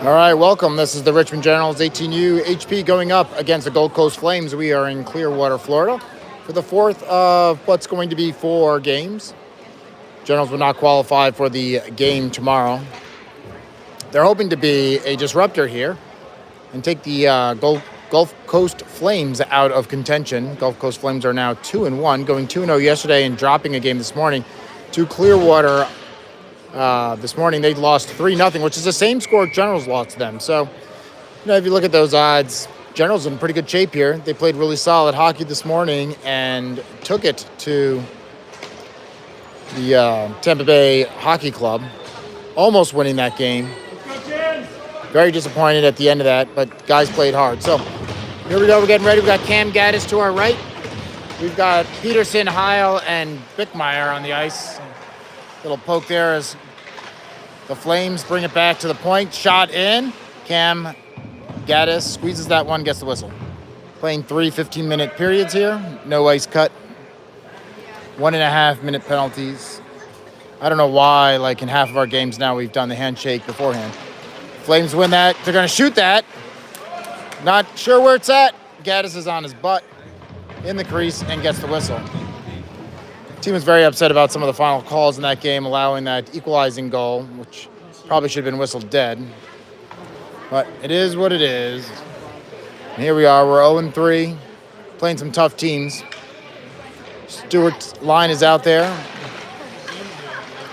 All right, welcome. This is the Richmond Generals 18U HP going up against the Gold Coast Flames. We are in Clearwater, Florida for the fourth of what's going to be 4 games. Generals will not qualify for the game tomorrow. They're hoping to be a disruptor here and take the Gulf Coast Flames out of contention. Gulf Coast Flames are now 2-1, going 2-0 yesterday and dropping a game this morning to Clearwater. This morning they lost 3-0, which is the same score Generals lost to them. So, if you look at those odds, Generals in pretty good shape here. They played really solid hockey this morning and took it to the Tampa Bay Hockey Club, almost winning that game. Very disappointed at the end of that, but guys played hard. So here we go. We're getting ready. We've got Cam Gaddis to our right. We've got Peterson, Heil, and Bickmeyer on the ice. Little poke there as the Flames bring it back to the point. Shot in. Cam Gaddis squeezes that one, gets the whistle. Playing 3 15-minute periods here. No ice cut. 1.5-minute penalties. I don't know why, in half of our games now, we've done the handshake beforehand. Flames win that. They're going to shoot that. Not sure where it's at. Gaddis is on his butt in the crease and gets the whistle. The team was very upset about some of the final calls in that game, allowing that equalizing goal, which probably should have been whistled dead. But it is what it is. And here we are. We're 0-3, playing some tough teams. Stewart's line is out there.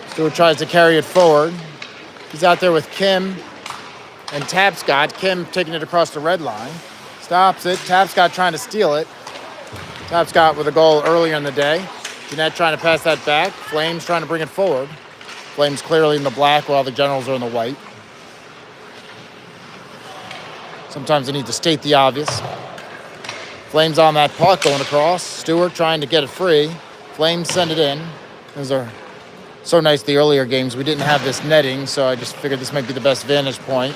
Stewart tries to carry it forward. He's out there with Kim and Tapscott. Kim taking it across the red line. Stops it. Tapscott trying to steal it. Tapscott with a goal earlier in the day. Jeanette trying to pass that back. Flames trying to bring it forward. Flames clearly in the black while the Generals are in the white. Sometimes they need to state the obvious. Flames on that puck going across. Stewart trying to get it free. Flames send it in. Those are so nice the earlier games. We didn't have this netting, so I just figured this might be the best vantage point.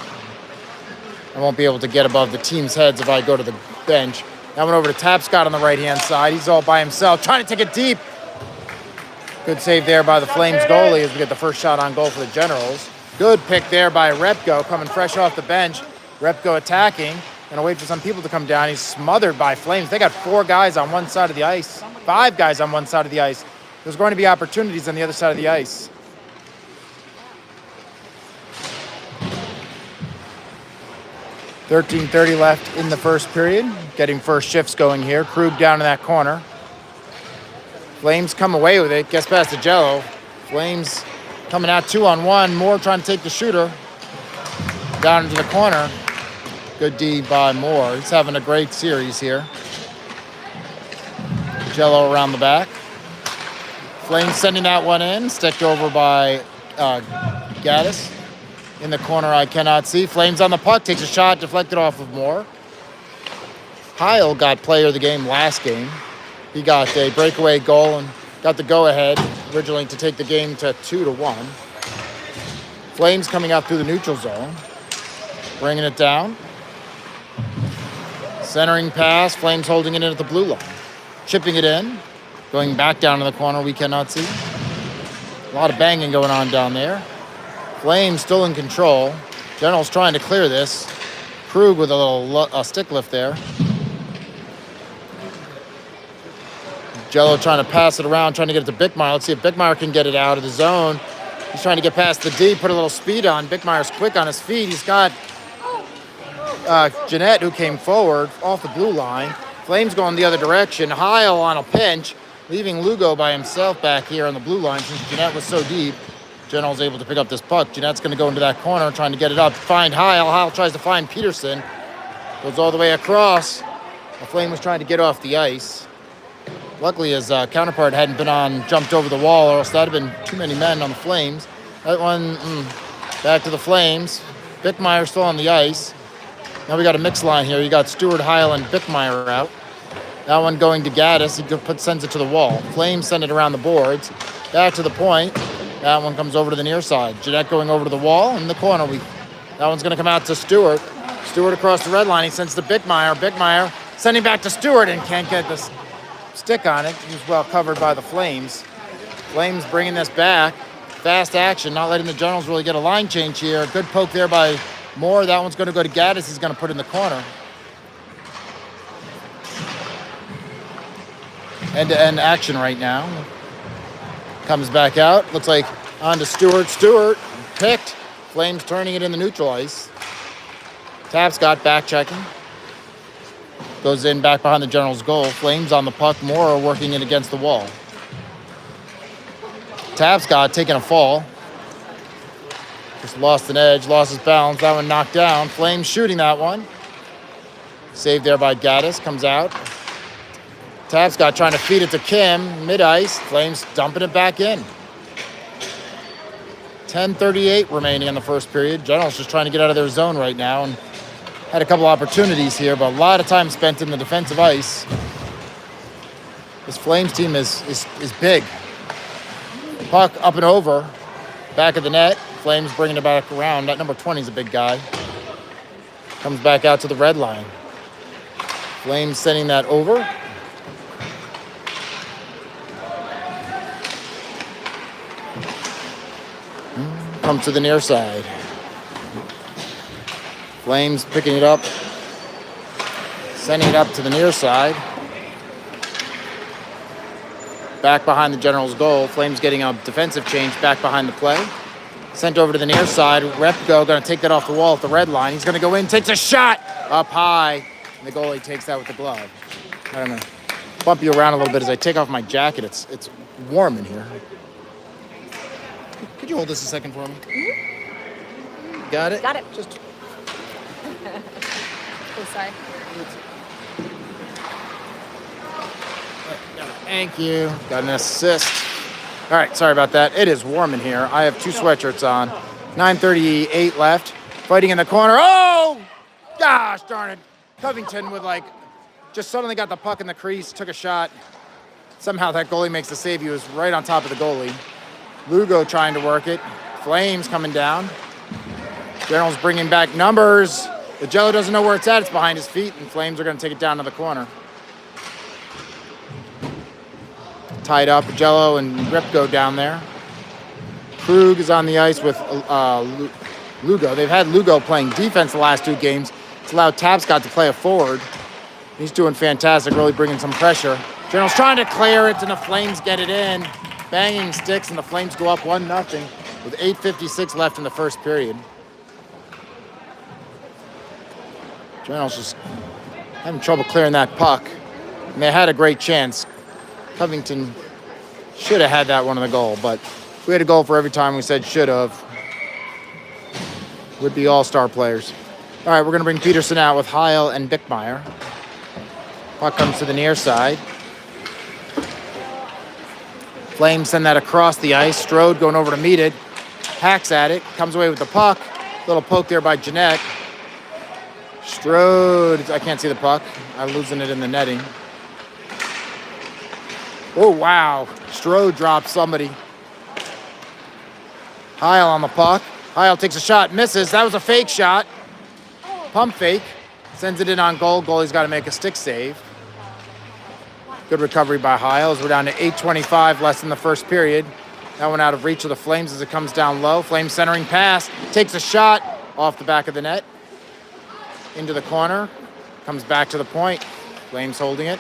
I won't be able to get above the team's heads if I go to the bench. That one over to Tapscott on the right-hand side. He's all by himself, trying to take it deep. Good save there by the Flames goalie as we get the first shot on goal for the Generals. Good pick there by Repko, coming fresh off the bench. Repko attacking. Gonna wait for some people to come down. He's smothered by Flames. They got 4 guys on one side of the ice. 5 guys on one side of the ice. There's going to be opportunities on the other side of the ice. .13:30 left in the first period. Getting first shifts going here. Krug down in that corner. Flames come away with it. Gets past the Jello. Flames coming out 2-on-1. Moore trying to take the shooter. Down into the corner. Good D by Moore. He's having a great series here. Jello around the back. Flames sending that one in. Sticked over by Gaddis. In the corner I cannot see. Flames on the puck. Takes a shot. Deflected off of Moore. Heil got player of the game last game. He got a breakaway goal and got the go-ahead originally to take the game to 2-1. Flames coming out through the neutral zone. Bringing it down. Centering pass. Flames holding it in at the blue line. Chipping it in. Going back down to the corner we cannot see. A lot of banging going on down there. Flames still in control. Generals trying to clear this. Krug with a little stick lift there. Jello trying to pass it around, trying to get it to Bickmeyer. Let's see if Bickmeyer can get it out of the zone. He's trying to get past the D, put a little speed on. Bickmeyer's quick on his feet. He's got Jeanette, who came forward off the blue line. Flames going the other direction. Heil on a pinch, leaving Lugo by himself back here on the blue line since Jeanette was so deep. General's able to pick up this puck. Jeanette's going to go into that corner, trying to get it up. Find Heil. Heil tries to find Peterson. Goes all the way across. The Flame was trying to get off the ice. Luckily, his counterpart hadn't been jumped over the wall, or else that'd have been too many men on the Flames. That one, back to the Flames. Bickmeyer still on the ice. Now we got a mix line here. You got Stewart, Heil, and Bickmeyer out. That one going to Gaddis. He sends it to the wall. Flames send it around the boards. Back to the point. That one comes over to the near side. Jeanette going over to the wall. In the corner, that one's going to come out to Stewart. Stewart across the red line. He sends to Bickmeyer. Bickmeyer sending back to Stewart and can't get this stick on it. He was well covered by the Flames. Flames bringing this back. Fast action, not letting the Generals really get a line change here. Good poke there by Moore, that one's going to go to Gaddis. He's going to put it in the corner. End-to-end action right now. Comes back out. Looks like on to Stewart. Stewart picked. Flames turning it in the neutral ice. Tapscott back checking. Goes in back behind the Generals' goal. Flames on the puck. Moore working it against the wall. Tapscott taking a fall. Just lost an edge, lost his balance. That one knocked down. Flames shooting that one. Saved there by Gaddis. Comes out. Tapscott trying to feed it to Kim. Mid-ice. Flames dumping it back in. 10:38 remaining in the first period. Generals just trying to get out of their zone right now and had a couple opportunities here, but a lot of time spent in the defensive ice. This Flames team is big. Puck up and over. Back of the net. Flames bringing it back around. That number 20 is a big guy. Comes back out to the red line. Flames sending that over. Comes to the near side. Flames picking it up. Sending it up to the near side. Back behind the Generals' goal. Flames getting a defensive change back behind the play. Sent over to the near side. Repko going to take that off the wall at the red line. He's going to go in, takes a shot up high. And the goalie takes that with the glove. I'm going to bump you around a little bit as I take off my jacket. It's warm in here. Could you hold this a second for me? Mm-hmm. Got it? Got it. Just. Oh, sorry. Thank you. Got an assist. All right, sorry about that. It is warm in here. I have two sweatshirts on. 9:38 left. Fighting in the corner. Oh! Gosh darn it. Covington with just suddenly got the puck in the crease, took a shot. Somehow that goalie makes the save. He was right on top of the goalie. Lugo trying to work it. Flames coming down. Generals bringing back numbers. The Jello doesn't know where it's at. It's behind his feet, and Flames are going to take it down to the corner. Tied up, Jello and Ripko down there. Krug is on the ice with Lugo. They've had Lugo playing defense the last two games. It's allowed Tapscott to play a forward. He's doing fantastic, really bringing some pressure. Generals trying to clear it, and the Flames get it in. Banging sticks, and the Flames go up 1-0 with 8:56 left in the first period. Generals just having trouble clearing that puck. And they had a great chance. Covington should have had that one in the goal, but we had a goal for every time we said should have. Would be all-star players. All right, we're going to bring Peterson out with Heil and Bickmeyer. Puck comes to the near side. Flames send that across the ice. Strode going over to meet it. Hacks at it. Comes away with the puck. Little poke there by Jeanette. Strode, I can't see the puck. I'm losing it in the netting. Oh, wow. Strode drops somebody. Heil on the puck. Heil takes a shot, misses. That was a fake shot. Pump fake. Sends it in on goal. Goalie's got to make a stick save. Good recovery by Heil as we're down to 8:25 less in the first period. That one out of reach of the Flames as it comes down low. Flames centering pass. Takes a shot off the back of the net. Into the corner. Comes back to the point. Flames holding it.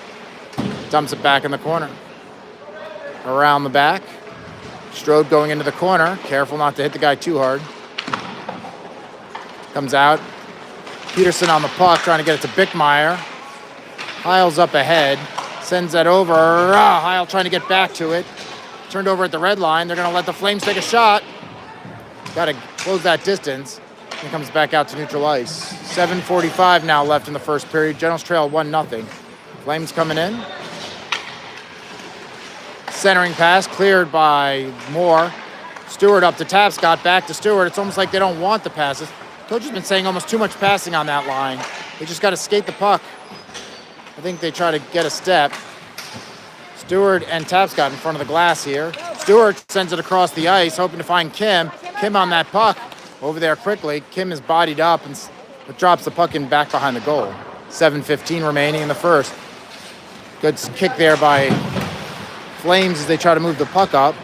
Dumps it back in the corner. Around the back. Strode going into the corner. Careful not to hit the guy too hard. Comes out. Peterson on the puck trying to get it to Bickmeyer. Heil's up ahead. Sends that over. Heil trying to get back to it. Turned over at the red line. They're going to let the Flames take a shot. Got to close that distance. And comes back out to neutral ice. 7:45 now left in the first period. Generals trail 1-0. Flames coming in. Centering pass cleared by Moore. Stewart up to Tapscott. Back to Stewart. It's almost like they don't want the passes. Coach has been saying almost too much passing on that line. They just got to skate the puck. I think they try to get a step. Stewart and Tapscott in front of the glass here. Stewart sends it across the ice, hoping to find Kim. Kim on that puck. Over there quickly. Kim is bodied up and drops the puck in back behind the goal. 7:15 remaining in the first. Good kick there by Flames as they try to move the puck up.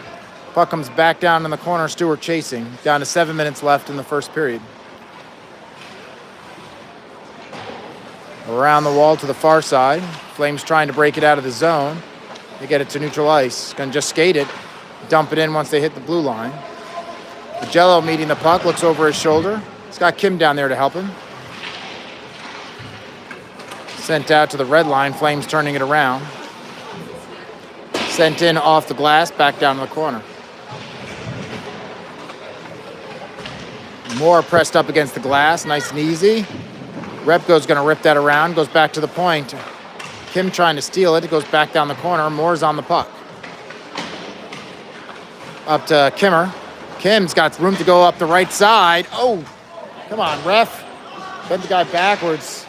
Puck comes back down in the corner. Stewart chasing. Down to 7 minutes left in the first period. Around the wall to the far side. Flames trying to break it out of the zone. They get it to neutral ice. Gonna just skate it, dump it in once they hit the blue line. Jello meeting the puck, looks over his shoulder. He's got Kim down there to help him. Sent out to the red line, Flames turning it around. Sent in off the glass, back down to the corner. Moore pressed up against the glass, nice and easy. Repko's gonna rip that around, goes back to the point. Kim trying to steal it, it goes back down the corner. Moore's on the puck. Up to Kimmer. Kim's got room to go up the right side. Oh, come on, ref. Bent the guy backwards.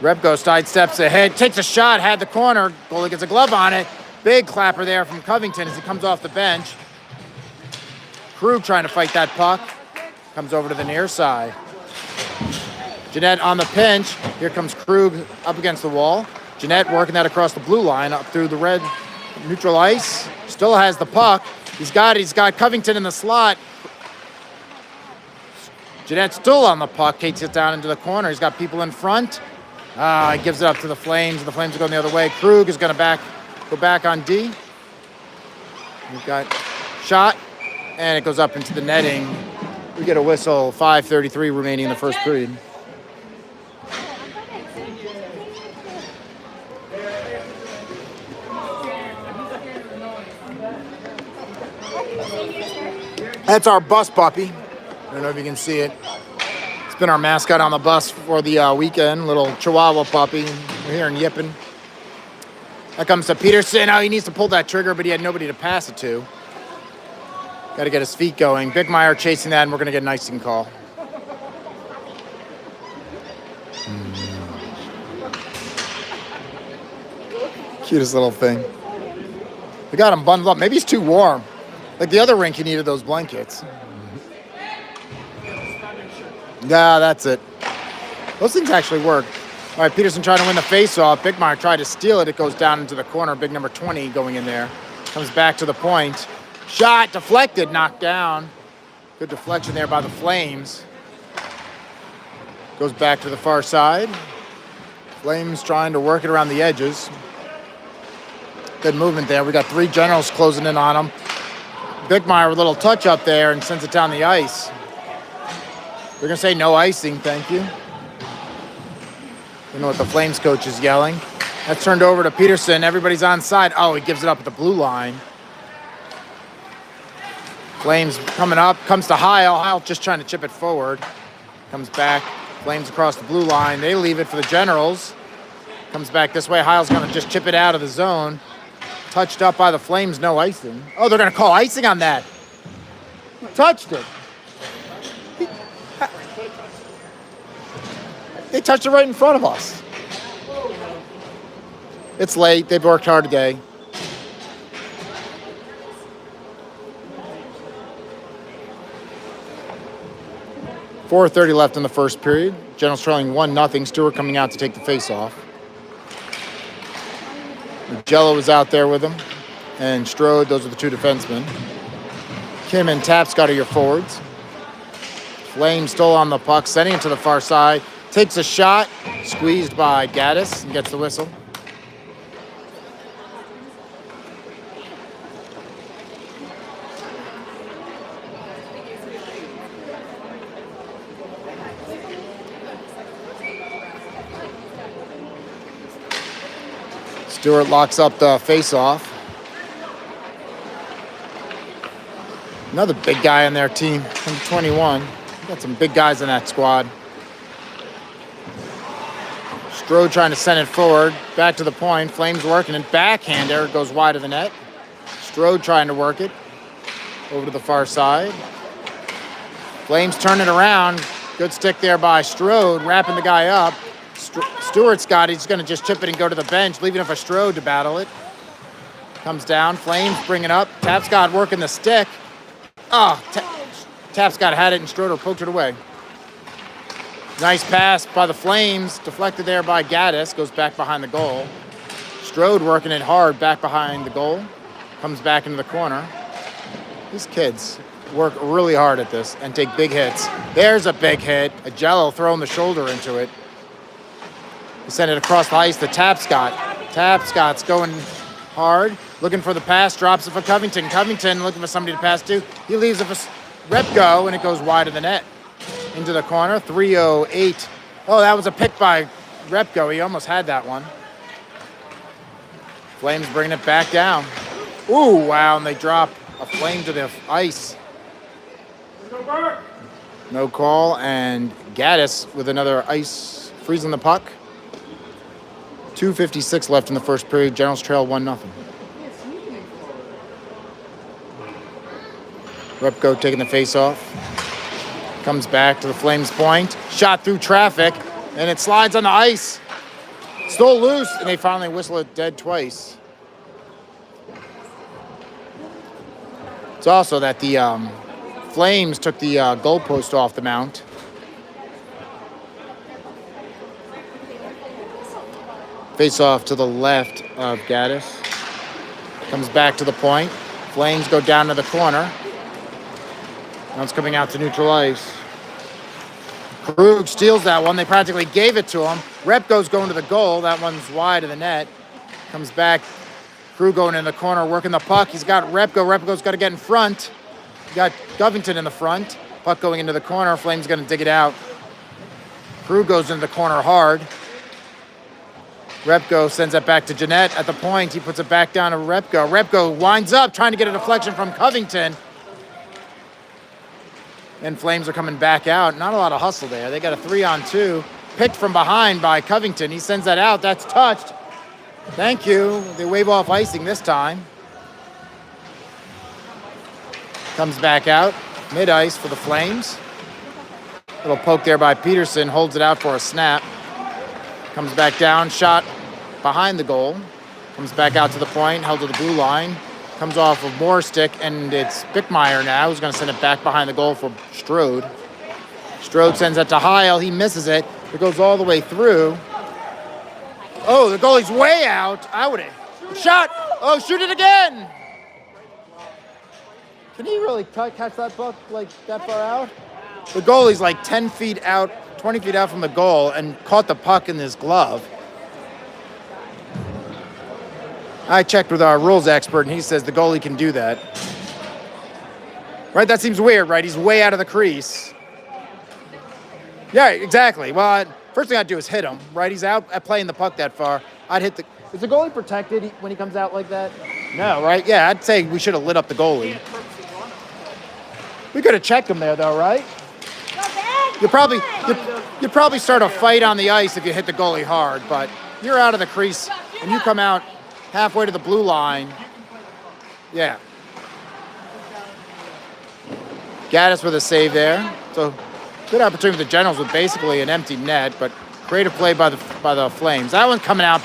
Repko sidesteps ahead, takes a shot, had the corner. Goalie gets a glove on it. Big clapper there from Covington as he comes off the bench. Krug trying to fight that puck. Comes over to the near side. Jeanette on the pinch. Here comes Krug up against the wall. Jeanette working that across the blue line up through the red neutral ice. Still has the puck. He's got Covington in the slot. Jeanette still on the puck. Takes it down into the corner. He's got people in front. He gives it up to the Flames. The Flames are going the other way. Krug is going to go back on D. We've got shot, and it goes up into the netting. We get a whistle. 5:33 remaining in the first period. That's our bus puppy. I don't know if you can see it. It's been our mascot on the bus for the weekend. Little Chihuahua puppy. We're here in Yippin. That comes to Peterson. Oh, he needs to pull that trigger, but he had nobody to pass it to. Got to get his feet going. Bickmeyer chasing that, and we're going to get an icing call. Cutest little thing. We got him bundled up. Maybe he's too warm. Like the other rink, he needed those blankets. Yeah, that's it. Those things actually work. All right, Peterson trying to win the faceoff. Bickmeyer tried to steal it. It goes down into the corner. Big number 20 going in there. Comes back to the point. Shot, deflected, knocked down. Good deflection there by the Flames. Goes back to the far side. Flames trying to work it around the edges. Good movement there. We got three generals closing in on him. Bickmeyer with a little touch up there and sends it down the ice. They're going to say no icing, thank you. You know what the Flames coach is yelling. That's turned over to Peterson. Everybody's on side. Oh, he gives it up at the blue line. Flames coming up. Comes to Heil. Heil just trying to chip it forward. Comes back. Flames across the blue line. They leave it for the Generals. Comes back this way. Heil's going to just chip it out of the zone. Touched up by the Flames. No icing. Oh, they're going to call icing on that. Touched it. They touched it right in front of us. It's late. They've worked hard today. .4:30 left in the first period. Generals trailing 1-0. Stewart coming out to take the face-off. Jello was out there with him. And Strode, those are the two defensemen. Kim and Tapscott are your forwards. Flame still on the puck, sending it to the far side. Takes a shot, squeezed by Gaddis, and gets the whistle. Stewart locks up the face-off. Another big guy on their team, number 21. Got some big guys in that squad. Strode trying to send it forward, back to the point. Flames working it, backhander goes wide of the net. Strode trying to work it over to the far side. Flames turn it around. Good stick there by Strode, wrapping the guy up. Stewart's got it. He's going to just chip it and go to the bench, leaving it for Strode to battle it. Comes down. Flames bring it up. Tapscott working the stick. Oh, Tapscott had it and Strode poked it away. Nice pass by the Flames. Deflected there by Gaddis. Goes back behind the goal. Strode working it hard back behind the goal. Comes back into the corner. These kids work really hard at this and take big hits. There's a big hit. A Jello throwing the shoulder into it. He sent it across the ice to Tapscott. Tapscott's going hard, looking for the pass, drops it for Covington. Covington looking for somebody to pass to. He leaves it for Repko, and it goes wide of the net. Into the corner, 3:08. Oh, that was a pick by Repko. He almost had that one. Flames bringing it back down. Ooh, wow, and they drop a Flame to the ice. No call, and Gaddis with another ice freezing the puck. 2:56 left in the first period. Generals trail 1-0. Repko taking the face-off. Comes back to the Flames' point. Shot through traffic, and it slides on the ice. Still loose, and they finally whistle it dead twice. It's also that the Flames took the goalpost off the mount. Face off to the left of Gaddis. Comes back to the point. Flames go down to the corner. Now it's coming out to neutral ice. Krug steals that one. They practically gave it to him. Repko's going to the goal. That one's wide of the net. Comes back. Krug going in the corner, working the puck. He's got Repko. Repko's got to get in front. Got Covington in the front. Puck going into the corner. Flames going to dig it out. Krug goes into the corner hard. Repko sends it back to Jeanette at the point. He puts it back down to Repko. Repko winds up trying to get a deflection from Covington. And Flames are coming back out. Not a lot of hustle there. They got a 3-on-2. Picked from behind by Covington. He sends that out. That's touched. Thank you. They wave off icing this time. Comes back out. Mid-ice for the Flames. Little poke there by Peterson. Holds it out for a snap. Comes back down. Shot behind the goal. Comes back out to the point. Held to the blue line. Comes off of Moore's stick, and it's Bickmeyer now who's going to send it back behind the goal for Strode. Strode sends it to Heil. He misses it. It goes all the way through. Oh, the goalie's way out. I would have shot. Oh, shoot it again. Can he really catch that puck like that far out? The goalie's like 10 feet out, 20 feet out from the goal and caught the puck in his glove. I checked with our rules expert, and he says the goalie can do that. Right? That seems weird, right? He's way out of the crease. Yeah, exactly. Well, first thing I'd do is hit him, right? He's out at playing the puck that far. I'd hit the... Is the goalie protected when he comes out like that? No, right? Yeah, I'd say we should have lit up the goalie. We could have checked him there, though, right? You probably start a fight on the ice if you hit the goalie hard, but you're out of the crease and you come out halfway to the blue line. Yeah. Gaddis with a save there. So good opportunity for the Generals with basically an empty net, but creative play by the Flames. That one coming out.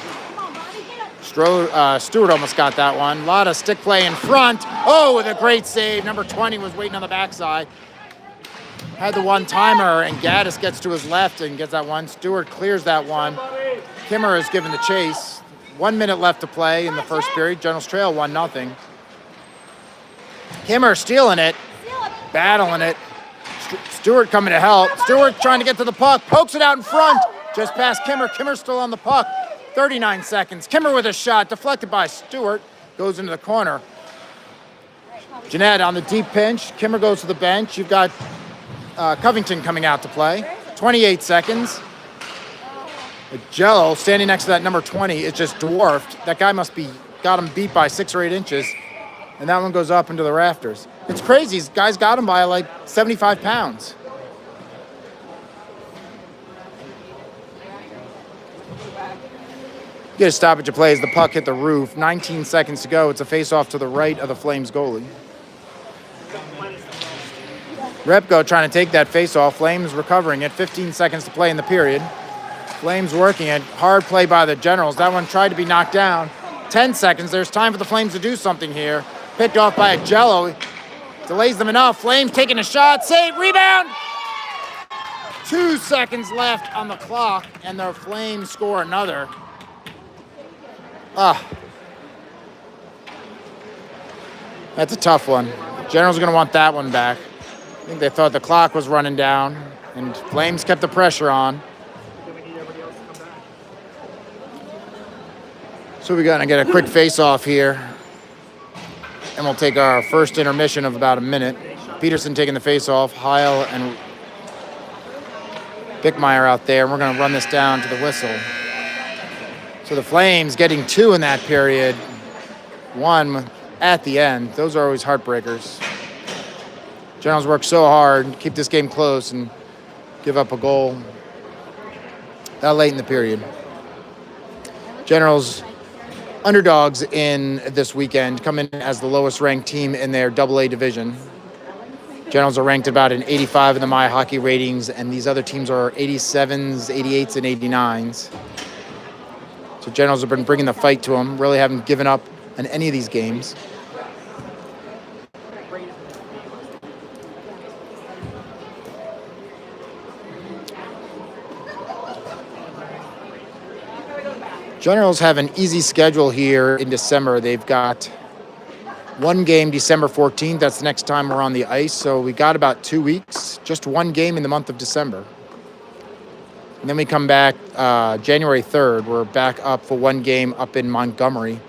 Stewart almost got that one. A lot of stick play in front. Oh, with a great save. Number 20 was waiting on the backside. Had the one-timer, and Gaddis gets to his left and gets that one. Stewart clears that one. Kimmer is given the chase. 1 minute left to play in the first period. Generals trail 1-0. Kimmer stealing it, battling it. Stewart coming to help. Stewart trying to get to the puck. Pokes it out in front. Just past Kimmer. Kimmer's still on the puck. 39 seconds. Kimmer with a shot. Deflected by Stewart. Goes into the corner. Jeanette on the deep pinch. Kimmer goes to the bench. You've got Covington coming out to play. 28 seconds. Jello standing next to that number 20 is just dwarfed. That guy must be got him beat by 6 or 8 inches. And that one goes up into the rafters. It's crazy. These guys got him by like 75 pounds. Get a stoppage of play as the puck hit the roof. 19 seconds to go. It's a face-off to the right of the Flames goalie. Repko trying to take that face-off. Flames recovering it. 15 seconds to play in the period. Flames working it. Hard play by the Generals. That one tried to be knocked down. 10 seconds. There's time for the Flames to do something here. Picked off by a Jello. Delays them enough. Flames taking a shot. Save. Rebound. 2 seconds left on the clock, and the Flames score another. That's a tough one. Generals are going to want that one back. I think they thought the clock was running down, and Flames kept the pressure on. So we're going to get a quick face-off here, and we'll take our first intermission of about a minute. Peterson taking the face-off, Heil and Bickmeyer out there, and we're going to run this down to the whistle. So the Flames getting 2 in that period, 1 at the end. Those are always heartbreakers. Generals work so hard to keep this game close and give up a goal that late in the period. Generals underdogs in this weekend, come in as the lowest ranked team in their AA division. Generals are ranked about an 85 in the My Hockey ratings, and these other teams are 87s, 88s, and 89s. So Generals have been bringing the fight to them, really haven't given up in any of these games. Generals have an easy schedule here in December. They've got one game December 14th. That's the next time we're on the ice. So we got about 2 weeks, just one game in the month of December. And then we come back January 3rd. We're back up for one game up in Montgomery.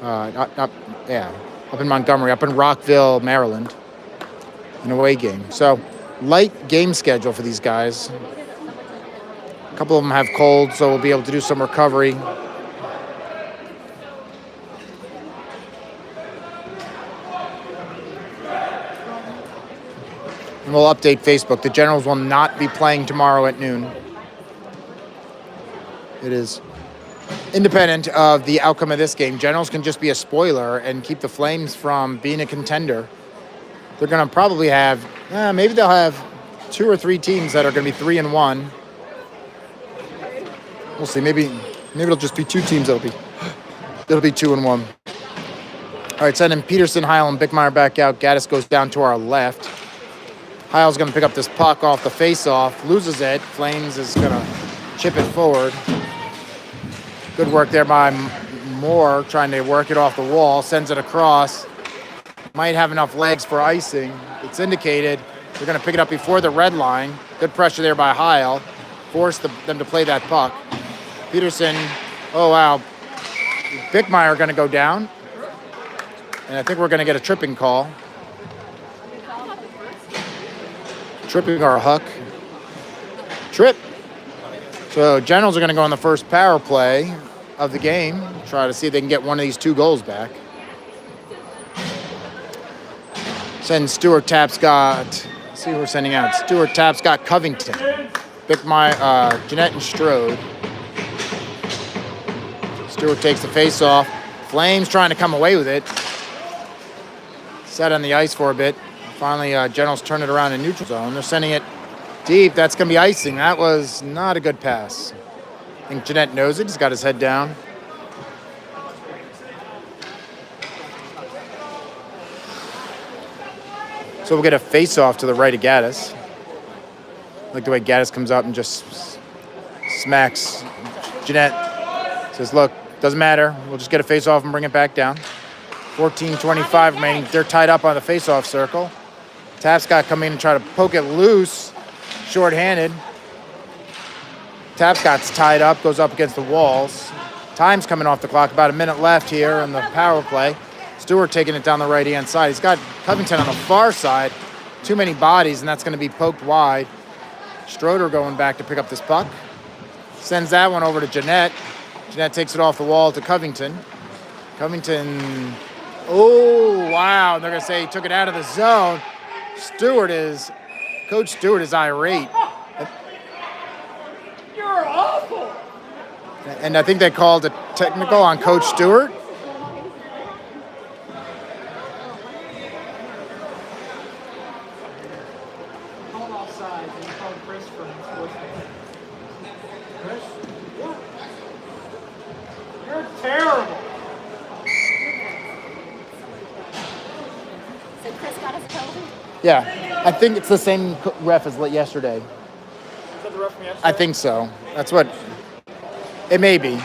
Up in Montgomery, up in Rockville, Maryland. An away game. So light game schedule for these guys. A couple of them have colds, so we'll be able to do some recovery. And we'll update Facebook. The Generals will not be playing tomorrow at noon. It is independent of the outcome of this game. Generals can just be a spoiler and keep the Flames from being a contender. They're going to probably have, maybe they'll have 2 or 3 teams that are going to be 3-1. We'll see. Maybe it'll just be 2 teams that'll be 2-1. All right, sending Peterson, Heil, and Bickmeyer back out. Gaddis goes down to our left. Heil's going to pick up this puck off the face-off, loses it. Flames is going to chip it forward. Good work there by Moore, trying to work it off the wall, sends it across. Might have enough legs for icing. It's indicated. They're going to pick it up before the red line. Good pressure there by Heil. Force them to play that puck. Peterson, oh wow. Bickmeyer going to go down. And I think we're going to get a tripping call. Tripping or a huck. Trip. So Generals are going to go on the first power play of the game. Try to see if they can get one of these 2 goals back. Send Stuart Tapscott. See who we're sending out. Stuart Tapscott, Covington. Bickmeyer, Jeanette and Strode. Stewart takes the face-off. Flames trying to come away with it. Sat on the ice for a bit. Finally, Generals turn it around in neutral zone. They're sending it deep. That's going to be icing. That was not a good pass. I think Jeanette knows it. He's got his head down. So we'll get a face-off to the right of Gaddis. I like the way Gaddis comes up and just smacks Jeanette. Says, look, doesn't matter. We'll just get a face-off and bring it back down. 14:25 remaining. They're tied up on the face-off circle. Tapscott come in and try to poke it loose. Short-handed. Tapscott's tied up, goes up against the walls. Time's coming off the clock. About a minute left here in the power play. Stewart taking it down the right-hand side. He's got Covington on the far side. Too many bodies, and that's going to be poked wide. Stroder going back to pick up this puck. Sends that one over to Jeanette. Jeanette takes it off the wall to Covington. Covington, oh, wow. They're going to say he took it out of the zone. Coach Stewart is irate. You're awful. And I think they called a technical on Coach Stewart. You're terrible. So Chris got us a penalty? Yeah, I think it's the same ref as yesterday. Is that the ref from yesterday? I think so. That's what it may be.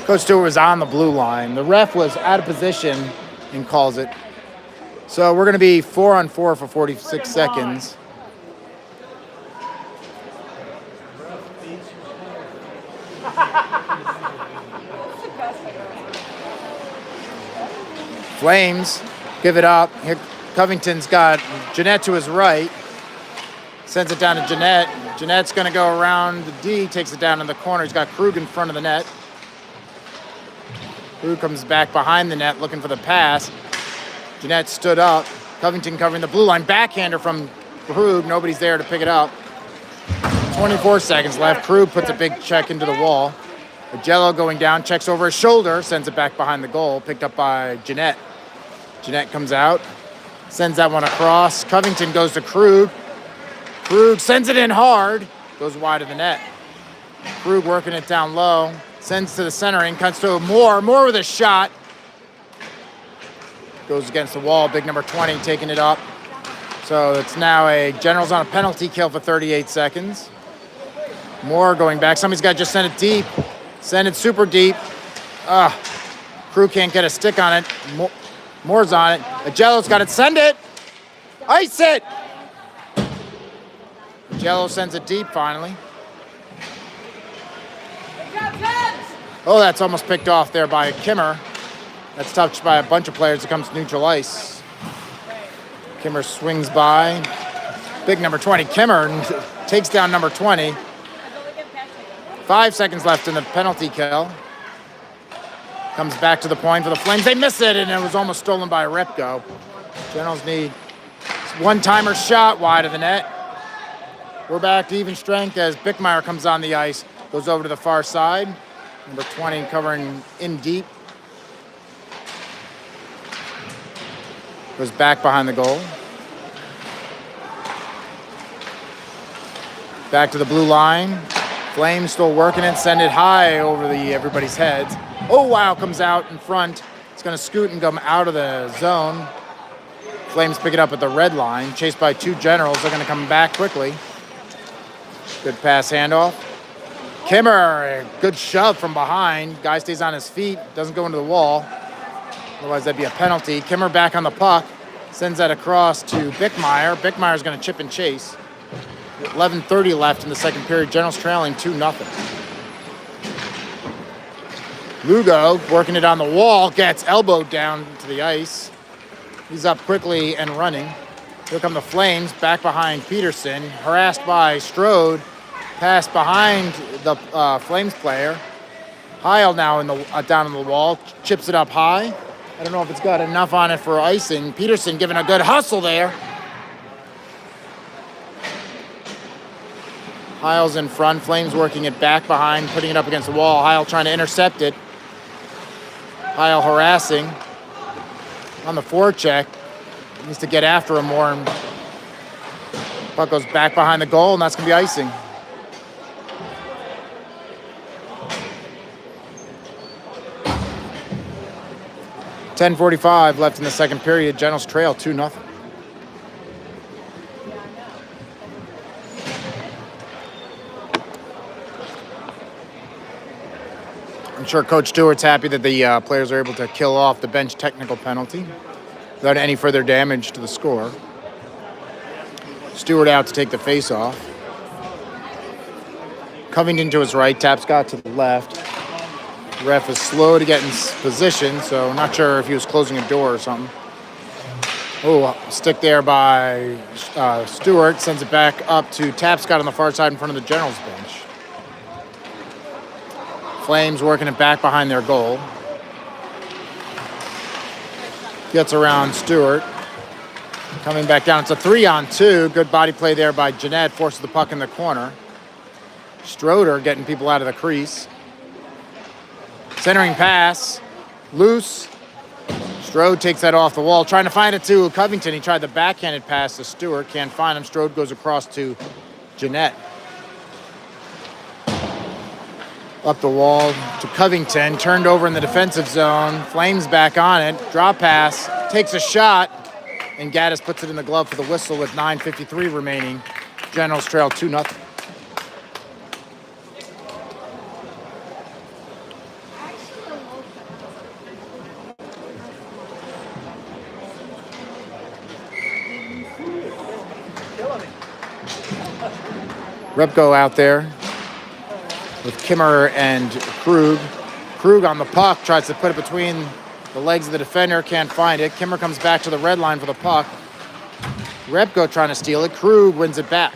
Coach Stewart was on the blue line. The ref was out of position and calls it. So we're going to be 4-on-4 for 46 seconds. Flames give it up. Here, Covington's got Jeanette to his right. Sends it down to Jeanette. Jeanette's going to go around the D, takes it down in the corner. He's got Krug in front of the net. Krug comes back behind the net looking for the pass. Jeanette stood up. Covington covering the blue line. Backhander from Krug. Nobody's there to pick it up. 24 seconds left. Krug puts a big check into the wall. Agello going down, checks over his shoulder, sends it back behind the goal. Picked up by Jeanette. Jeanette comes out, sends that one across. Covington goes to Krug. Krug sends it in hard, goes wide of the net. Krug working it down low, sends to the centering, cuts to Moore. Moore with a shot. Goes against the wall, big number 20 taking it up. So it's now a Generals on a penalty kill for 38 seconds. Moore going back, somebody's got to just send it deep. Send it super deep. Krug can't get a stick on it. Moore's on it. Agello's got it. Send it. Ice it. Agello sends it deep finally. Oh, that's almost picked off there by Kimmer. That's touched by a bunch of players. It comes to neutral ice. Kimmer swings by. Big number 20. Kimmer takes down number 20. 5 seconds left in the penalty kill. Comes back to the point for the Flames. They miss it, and it was almost stolen by Repko. Generals need one-timer shot wide of the net. We're back to even strength as Bickmeyer comes on the ice. Goes over to the far side. Number 20 covering in deep. Goes back behind the goal. Back to the blue line. Flames still working it, send it high over everybody's heads. Oh, wow, comes out in front. It's going to scoot and come out of the zone. Flames pick it up at the red line, chased by two Generals. They're going to come back quickly. Good pass handoff. Kimmer, good shove from behind. Guy stays on his feet, doesn't go into the wall. Otherwise, that'd be a penalty. Kimmer back on the puck, sends that across to Bickmeyer. Bickmeyer's going to chip and chase. 11:30 left in the second period. Generals trailing 2-0. Lugo working it on the wall, gets elbowed down to the ice. He's up quickly and running. Here come the Flames, back behind Peterson, harassed by Strode. Pass behind the Flames player. Heil now down on the wall, chips it up high. I don't know if it's got enough on it for icing. Peterson giving a good hustle there. Heil's in front. Flames working it back behind, putting it up against the wall. Heil trying to intercept it. Heil harassing on the forecheck. Needs to get after him more. And puck goes back behind the goal, and that's going to be icing. .45 left in the second period. Generals trail 2-0. I'm sure Coach Stewart's happy that the players are able to kill off the bench technical penalty without any further damage to the score. Stewart out to take the face-off. Covington to his right, Tapscott to the left. The ref is slow to get in position, so not sure if he was closing a door or something. Oh, stick there by Stewart, sends it back up to Tapscott on the far side in front of the Generals bench. Flames working it back behind their goal. Gets around Stewart. Coming back down. It's a 3-on-2. Good body play there by Jeanette. Forces the puck in the corner. Stroder getting people out of the crease. Centering pass. Loose. Strode takes that off the wall. Trying to find it to Covington. He tried the backhanded pass to Stewart. Can't find him. Strode goes across to Jeanette. Up the wall to Covington, turned over in the defensive zone. Flames back on it. Drop pass, takes a shot, and Gaddis puts it in the glove for the whistle with 9:53 remaining. Generals trail 2-0. Repko out there with Kimmer and Krug. Krug on the puck, tries to put it between the legs of the defender, can't find it. Kimmer comes back to the red line for the puck. Repko trying to steal it. Krug wins it back.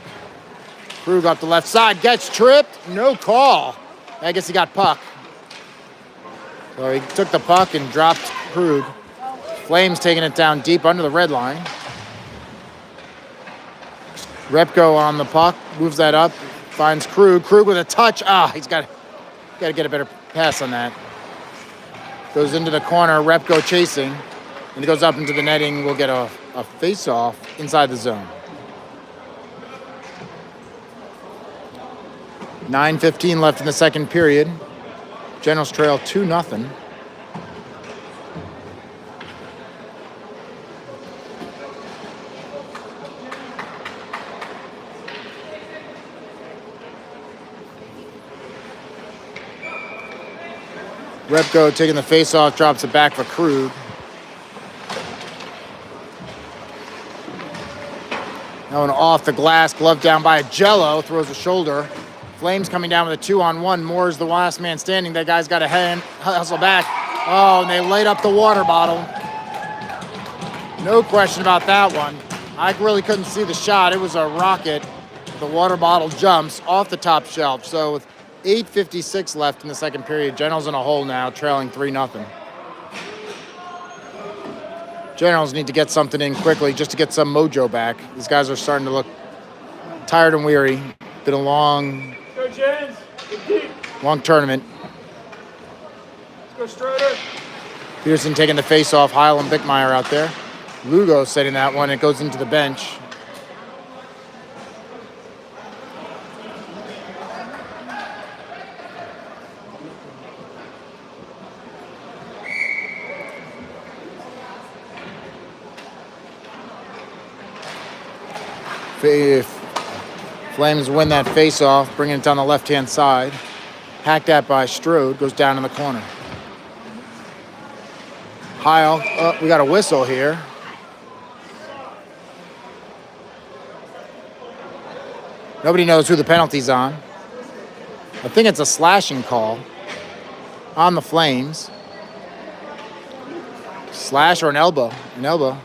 Krug up the left side, gets tripped, no call. I guess he got puck. So he took the puck and dropped Krug. Flames taking it down deep under the red line. Repko on the puck, moves that up, finds Krug. Krug with a touch. He's got to get a better pass on that. Goes into the corner, Repko chasing, and it goes up into the netting. We'll get a face-off inside the zone. 9:15 left in the second period. Generals trail 2-0. Repko taking the face-off, drops it back for Krug. That one off the glass, glove down by Jello, throws a shoulder. Flames coming down with a 2-on-1. Moore's the last man standing. That guy's got a hand, hustle back. Oh, and they light up the water bottle. No question about that one. I really couldn't see the shot. It was a rocket. The water bottle jumps off the top shelf. So with 8:56 left in the second period, Generals in a hole now, trailing 3-0. Generals need to get something in quickly just to get some mojo back. These guys are starting to look tired and weary. Been a long tournament. Let's go, Stroder. Peterson taking the face off. Heil and Bickmeyer out there. Lugo setting that one. It goes into the bench. If Flames win that face-off, bringing it down the left-hand side. Hacked at by Strode, goes down in the corner. Heil, we got a whistle here. Nobody knows who the penalty's on. I think it's a slashing call on the Flames. Slash or an elbow. An elbow.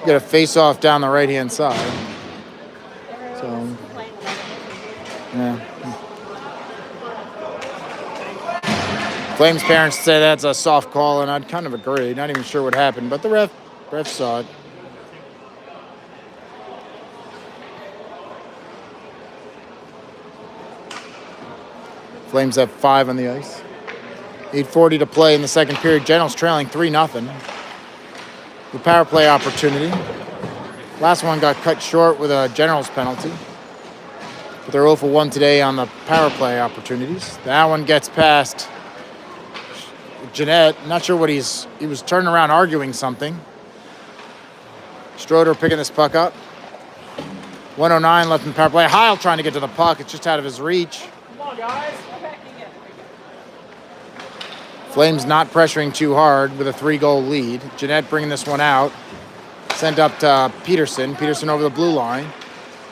Get a face-off down the right-hand side. So, yeah. Flames parents say that's a soft call, and I'd kind of agree. Not even sure what happened, but the ref saw it. Flames have 5 on the ice. 8:40 to play in the second period. Generals trailing 3-0. The power play opportunity. Last one got cut short with a Generals penalty. But they're 0 for 1 today on the power play opportunities. That one gets past Jeanette. Not sure what he was turning around arguing something. Stroder picking this puck up. 1:09 left in power play. Heil trying to get to the puck. It's just out of his reach. Come on, guys. Flames not pressuring too hard with a 3-goal lead. Jeanette bringing this one out. Sent up to Peterson. Peterson over the blue line.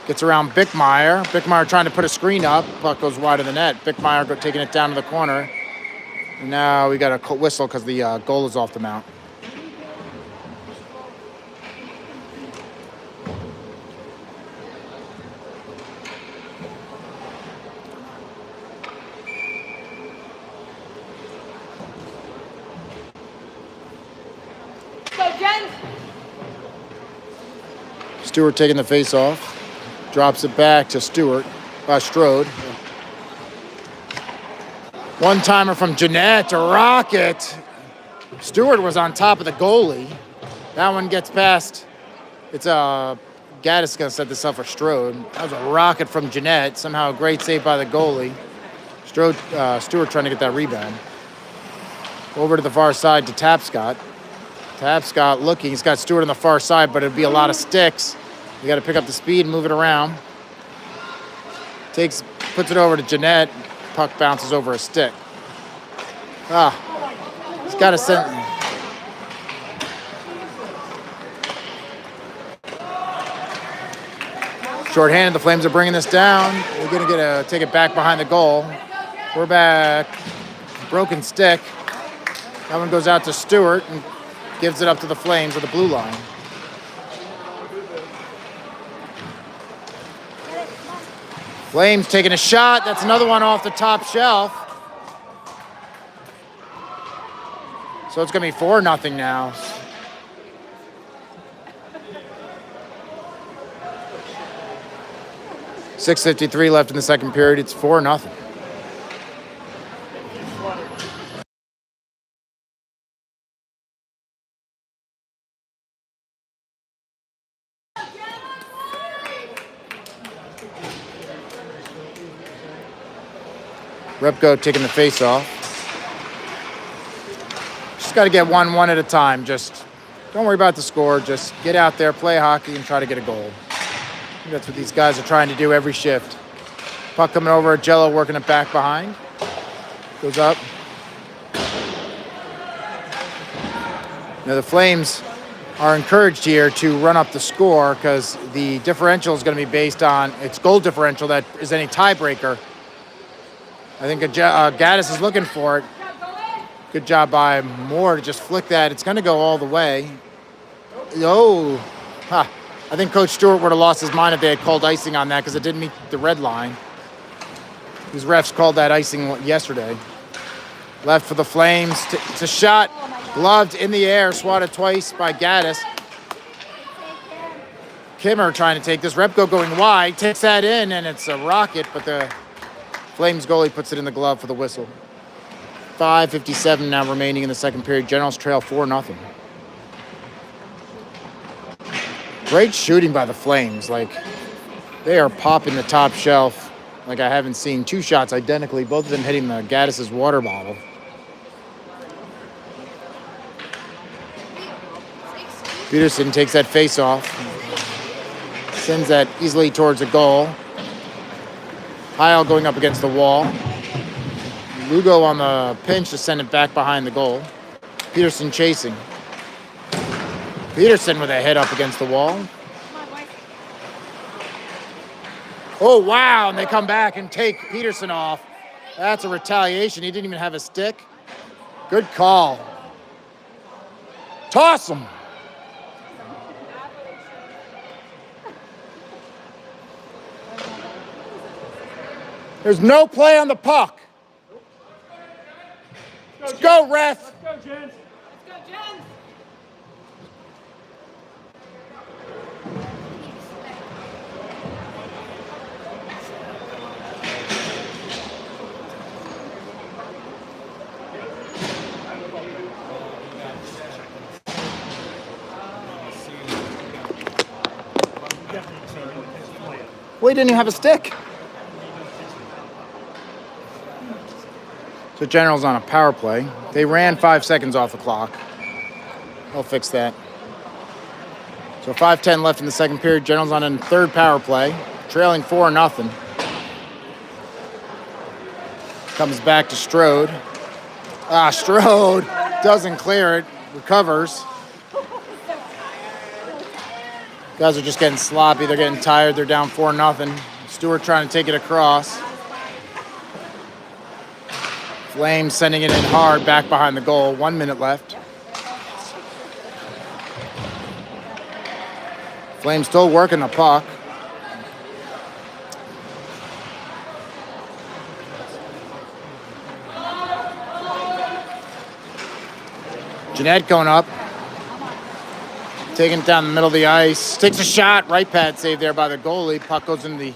Gets around Bickmeyer. Bickmeyer trying to put a screen up. Puck goes wide of the net. Bickmeyer taking it down to the corner. And now we got a whistle because the goal is off the mount. Stewart taking the face off. Drops it back to Strode. One-timer from Jeanette, a rocket. Stewart was on top of the goalie. That one gets past. It's Gaddis going to set this up for Strode. That was a rocket from Jeanette. Somehow a great save by the goalie. Stewart trying to get that rebound. Over to the far side to Tapscott. Tapscott looking. He's got Stewart on the far side, but it'd be a lot of sticks. You got to pick up the speed and move it around. Puts it over to Jeanette. Puck bounces over a stick. He's got to send. Short-handed, the Flames are bringing this down. We're going to take it back behind the goal. We're back. Broken stick. That one goes out to Stewart and gives it up to the Flames at the blue line. Flames taking a shot. That's another one off the top shelf. So it's going to be 4-0 now. .6:53 left in the second period. It's 4-0. Repko taking the face off. Just got to get 1-1 at a time. Just don't worry about the score. Just get out there, play hockey, and try to get a goal. I think that's what these guys are trying to do every shift. Puck coming over, Jello working it back behind. Goes up. Now the Flames are encouraged here to run up the score because the differential is going to be based on its goal differential that is any tiebreaker. I think Gaddis is looking for it. Good job by Moore to just flick that. It's going to go all the way. Oh, I think Coach Stewart would have lost his mind if they had called icing on that because it didn't meet the red line. These refs called that icing yesterday. Left for the Flames. It's a shot. Gloved in the air. Swatted twice by Gaddis. Kimmer trying to take this. Repko going wide. Takes that in, and it's a rocket, but the Flames goalie puts it in the glove for the whistle. 5:57 now remaining in the second period. Generals trail 4-0. Great shooting by the Flames. Like, they are popping the top shelf like I haven't seen. 2 shots identically, both of them hitting the Gaddis' water bottle. Peterson takes that face off. Sends that easily towards the goal. Heil going up against the wall. Lugo on the pinch to send it back behind the goal. Peterson chasing. Peterson with a hit up against the wall. Oh, wow, and they come back and take Peterson off. That's a retaliation. He didn't even have a stick. Good call. Toss him. There's no play on the puck. Let's go, ref. Let's go, Jens. Let's go, Jens. Well, he didn't even have a stick. So Generals on a power play. They ran 5 seconds off the clock. They'll fix that. So 5:10 left in the second period. Generals on a third power play, trailing 4-0. Comes back to Strode. Strode doesn't clear it. Recovers. Guys are just getting sloppy. They're getting tired. They're down 4-0. Stewart trying to take it across. Flames sending it in hard back behind the goal. 1 minute left. Flames still working the puck. Jeanette going up. Taking it down the middle of the ice. Takes a shot. Right pad save there by the goalie. Puck goes into the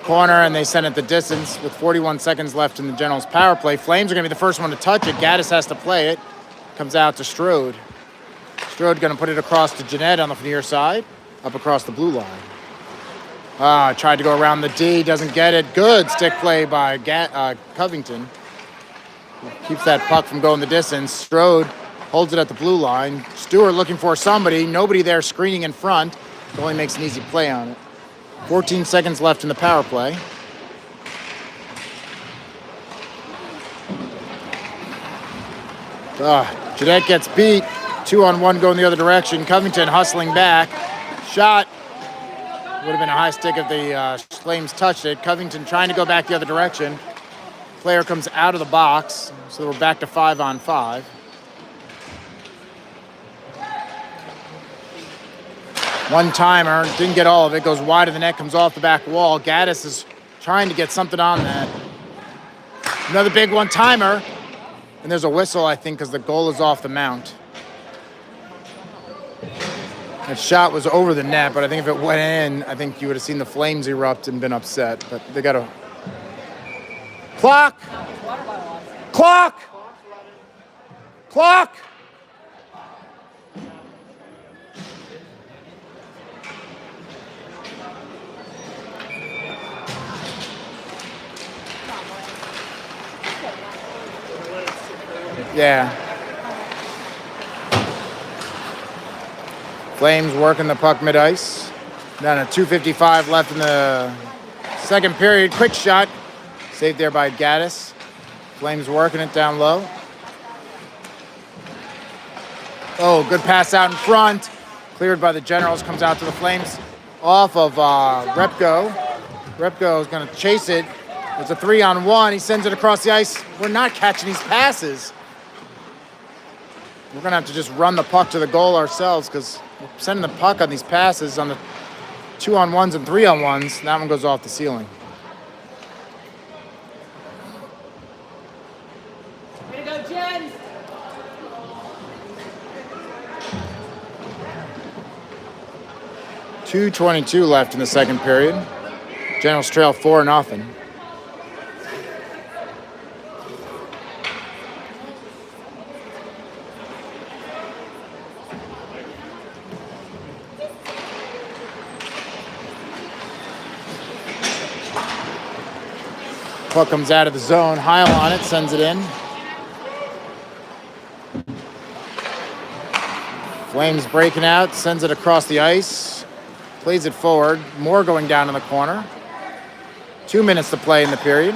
corner, and they send it the distance with 41 seconds left in the Generals' power play. Flames are going to be the first one to touch it. Gaddis has to play it. Comes out to Strode. Strode going to put it across to Jeanette on the near side, up across the blue line. Tried to go around the D, doesn't get it. Good stick play by Covington. Keeps that puck from going the distance. Strode holds it at the blue line. Stewart looking for somebody. Nobody there screening in front. Goalie makes an easy play on it. 14 seconds left in the power play. Jeanette gets beat. 2-on-1 going the other direction. Covington hustling back. Shot. Would have been a high stick if the Flames touched it. Covington trying to go back the other direction. Player comes out of the box, so we're back to 5-on-5. One-timer, didn't get all of it, goes wide of the net, comes off the back wall. Gaddis is trying to get something on that. Another big one-timer, and there's a whistle, I think, because the goal is off the mount. That shot was over the net, but I think if it went in, I think you would have seen the Flames erupt and been upset. But they got a... Clock! Clock! Clock! Yeah. Flames working the puck mid-ice. Down at 2:55 left in the second period. Quick shot. Saved there by Gaddis. Flames working it down low. Oh, good pass out in front. Cleared by the Generals. Comes out to the Flames. Off of Repko. Repko is going to chase it. It's a 3-on-1. He sends it across the ice. We're not catching these passes. We're going to have to just run the puck to the goal ourselves because we're sending the puck on these passes on the 2-on-1s and 3-on-1s. That one goes off the ceiling. Way to go, Jen! .222 left in the second period. Generals trail 4-0. Puck comes out of the zone. Heil on it, sends it in. Flames breaking out, sends it across the ice. Plays it forward. Moore going down in the corner. 2 minutes to play in the period.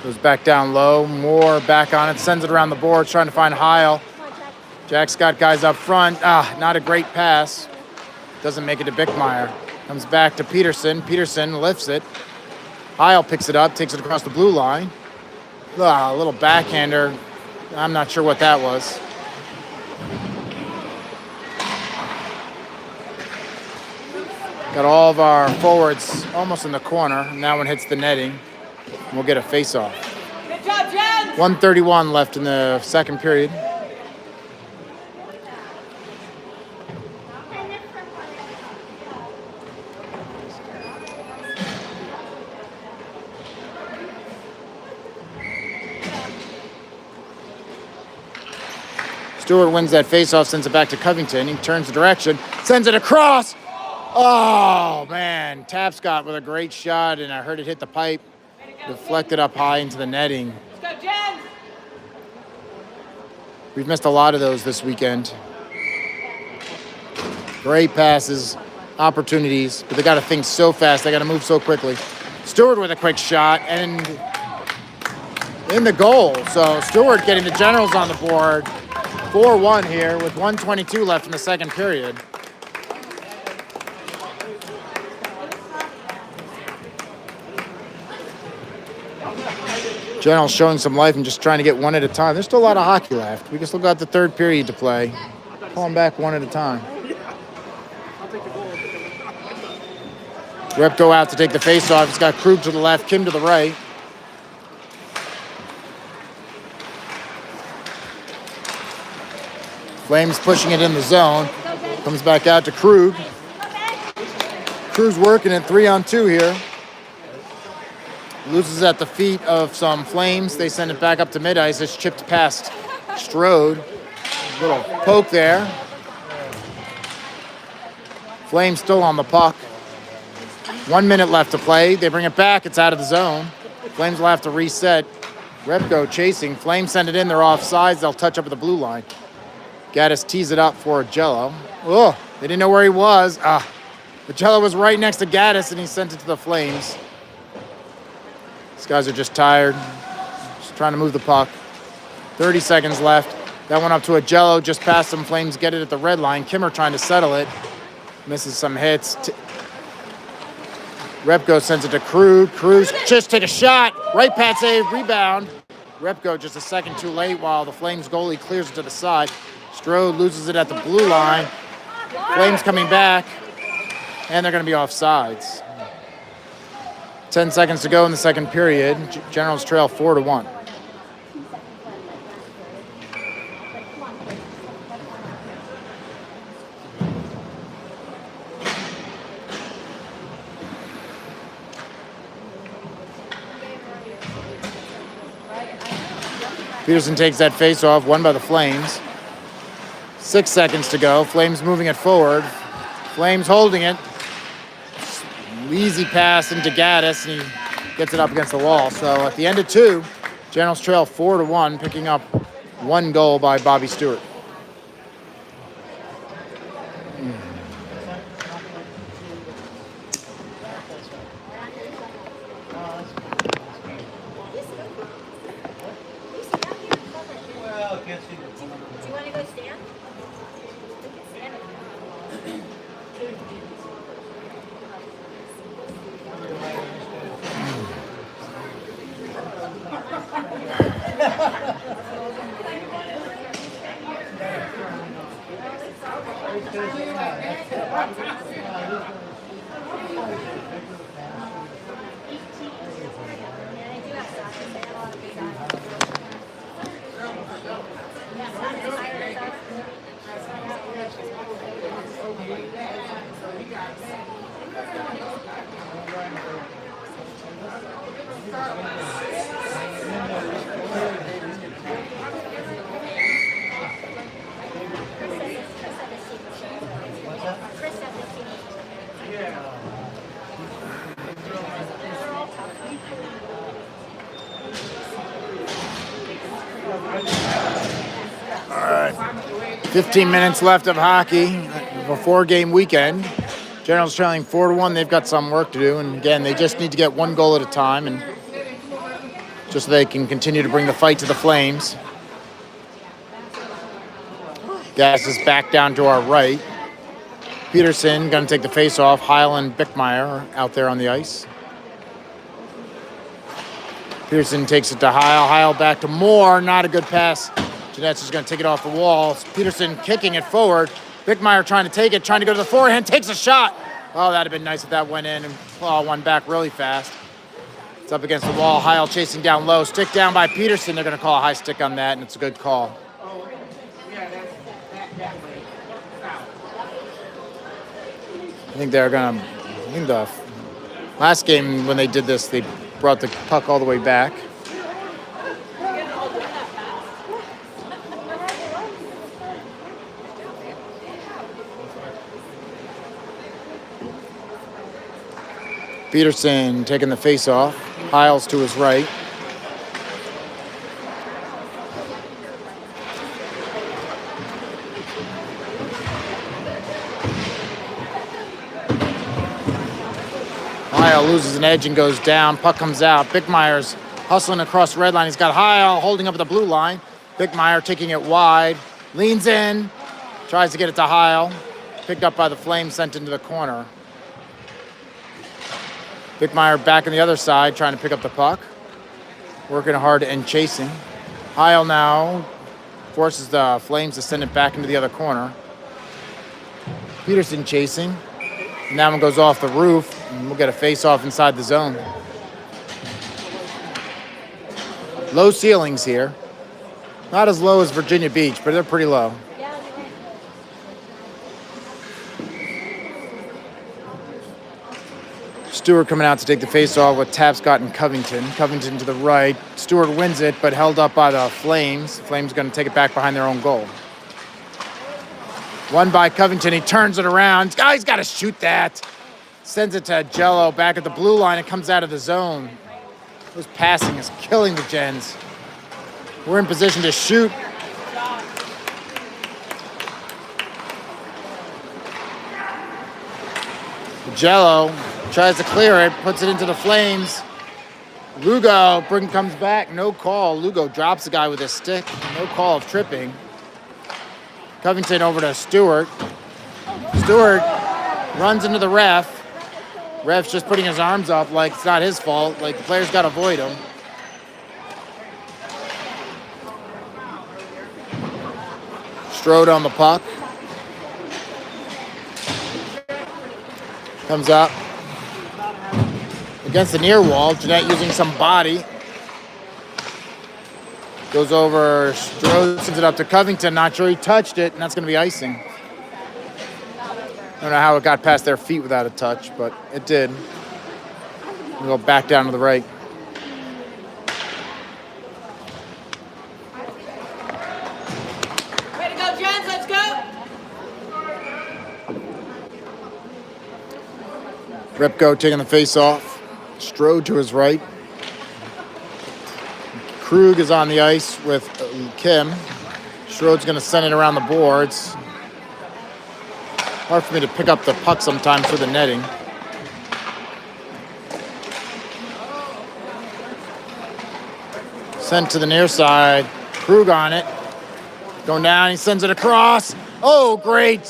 Goes back down low. Moore back on it, sends it around the boards, trying to find Heil. Jack's got guys up front. Not a great pass. Doesn't make it to Bickmeyer. Comes back to Peterson. Peterson lifts it. Heil picks it up, takes it across the blue line. A little backhander. I'm not sure what that was. Got all of our forwards almost in the corner. And that one hits the netting. We'll get a face-off. Good job, Jen! 1:31 left in the second period. Stewart wins that faceoff, sends it back to Covington. He turns the direction, sends it across. Oh, man. Tapscott with a great shot, and I heard it hit the pipe. Deflected up high into the netting. Let's go, Jen! We've missed a lot of those this weekend. Great passes, opportunities, but they got to think so fast. They got to move so quickly. Stewart with a quick shot, and in the goal. So Stewart getting the Generals on the board. 4-1 here with 1:22 left in the second period. Generals showing some life and just trying to get one at a time. There's still a lot of hockey left. We can still got the third period to play. Pull them back one at a time. Rep go out to take the face-off. He's got Krug to the left, Kim to the right. Flames pushing it in the zone. Comes back out to Krug. Krug's working at 3-on-2 here. Loses at the feet of some Flames. They send it back up to mid-ice. It's chipped past Strode. Little poke there. Flames still on the puck. 1 minute left to play. They bring it back. It's out of the zone. Flames will have to reset. Repko chasing. Flames send it in. They're offsides. They'll touch up at the blue line. Gaddis tees it up for Jello. Oh, they didn't know where he was. The Jello was right next to Gaddis, and he sent it to the Flames. These guys are just tired. Just trying to move the puck. 30 seconds left. That went up to a Jello just past some Flames. Get it at the red line. Kimmer trying to settle it. misses some hits. Repko sends it to Krug. Krug just take a shot. Right pad save, rebound. Repko just a second too late while the Flames goalie clears it to the side. Strode loses it at the blue line. Flames coming back, and they're going to be offsides. 10 seconds to go in the second period. Generals trail 4-1. Peterson takes that face-off, won by the Flames. 6 seconds to go. Flames moving it forward. Flames holding it. Easy pass into Gaddis, and he gets it up against the wall. So at the end of 2, Generals trail 4-1, picking up 1 goal by Bobby Stewart. Do you want to go stand? We can stand All right. 15 minutes left of hockey, a 4-game weekend. Generals trailing 4-1. They've got some work to do, and again, they just need to get 1 goal at a time, and just so they can continue to bring the fight to the Flames. Gas is back down to our right. Peterson going to take the face-off. Heil and Bickmeyer out there on the ice. Peterson takes it to Heil. Heil back to Moore. Not a good pass. Jeanette's just going to take it off the wall. Peterson kicking it forward. Bickmeyer trying to take it, trying to go to the forehand, takes a shot. Oh, that'd have been nice if that went in and claw one back really fast. It's up against the wall. Heil chasing down low. Stick down by Peterson. They're going to call a high stick on that, and it's a good call. I think they're going to... I think the last game when they did this, they brought the puck all the way back. Peterson taking the face-off. Heil's to his right. Heil loses an edge and goes down. Puck comes out. Bickmeyer's hustling across the red line. He's got Heil holding up at the blue line. Bickmeyer taking it wide. Leans in. Tries to get it to Heil. Picked up by the Flames, sent into the corner. Bickmeyer back on the other side, trying to pick up the puck. Working hard and chasing. Heil now forces the Flames to send it back into the other corner. Peterson chasing. And that one goes off the roof, and we'll get a face-off inside the zone. Low ceilings here. Not as low as Virginia Beach, but they're pretty low. Stewart coming out to take the face-off with Tapscott and Covington. Covington to the right. Stewart wins it, but held up by the Flames. Flames going to take it back behind their own goal. Won by Covington. He turns it around. Guy's got to shoot that. Sends it to Jello back at the blue line. It comes out of the zone. This passing is killing the Gens. We're in position to shoot. Jello tries to clear it, puts it into the Flames. Lugo comes back, no call. Lugo drops the guy with his stick, no call of tripping. Covington over to Stewart. Stewart Runs into the ref. Ref's just putting his arms up like it's not his fault. Like the player's got to avoid him. Strode on the puck. Comes up. Against the near wall. Jeanette using some body. Goes over. Strode sends it up to Covington. Not sure he touched it, and that's going to be icing. I don't know how it got past their feet without a touch, but it did. We'll go back down to the right. Way to go, Jens. Let's go. Repko taking the face off. Strode to his right. Krug is on the ice with Kim. Strode's going to send it around the boards. Hard for me to pick up the puck sometimes for the netting. Sent to the near side. Krug on it. Going down, he sends it across. Oh, great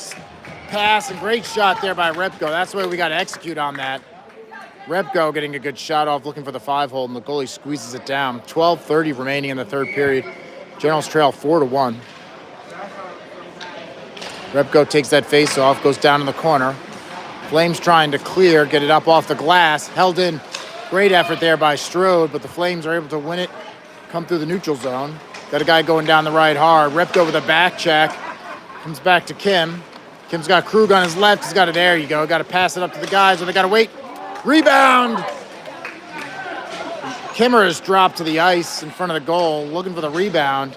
pass and great shot there by Repko. That's the way we got to execute on that. Repko getting a good shot off, looking for the 5-hole, and the goalie squeezes it down. 12:30 remaining in the third period. Generals trail 4-1. Repko takes that face off, goes down in the corner. Flames trying to clear, get it up off the glass. Held in. Great effort there by Strode, but the Flames are able to win it, come through the neutral zone. Got a guy going down the right hard. Repko with a back check. Comes back to Kim. Kim's got Krug on his left. He's got it. There you go. Got to pass it up to the guys, or they got to wait. Rebound! Kimmer has dropped to the ice in front of the goal, looking for the rebound.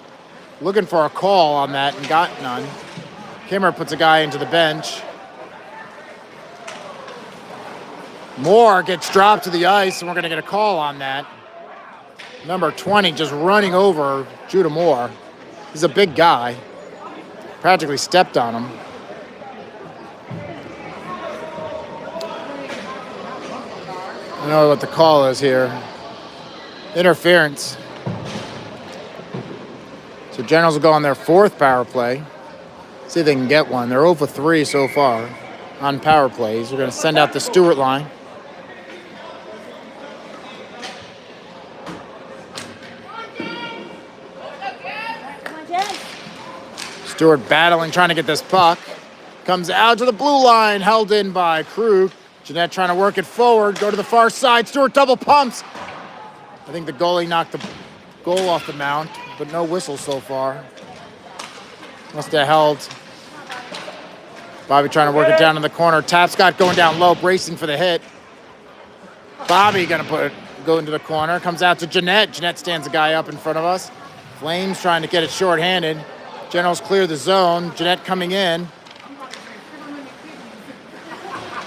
Looking for a call on that and got none. Kimmer puts a guy into the bench. Moore gets dropped to the ice, and we're going to get a call on that. Number 20 just running over Judah Moore. He's a big guy. Practically stepped on him. I don't know what the call is here. Interference. So Generals will go on their 4th power play. See if they can get one. They're 0 for 3 so far on power plays. We're going to send out the Stewart line. Stewart battling, trying to get this puck. Comes out to the blue line, held in by Krug. Jeanette trying to work it forward, go to the far side. Stewart double pumps. I think the goalie knocked the goal off the mount, but no whistle so far. Must have held. Bobby trying to work it down in the corner. Tapscott going down low, bracing for the hit. Bobby gonna go into the corner. Comes out to Jeanette. Jeanette stands a guy up in front of us. Flames trying to get it shorthanded. Generals clear the zone. Jeanette coming in.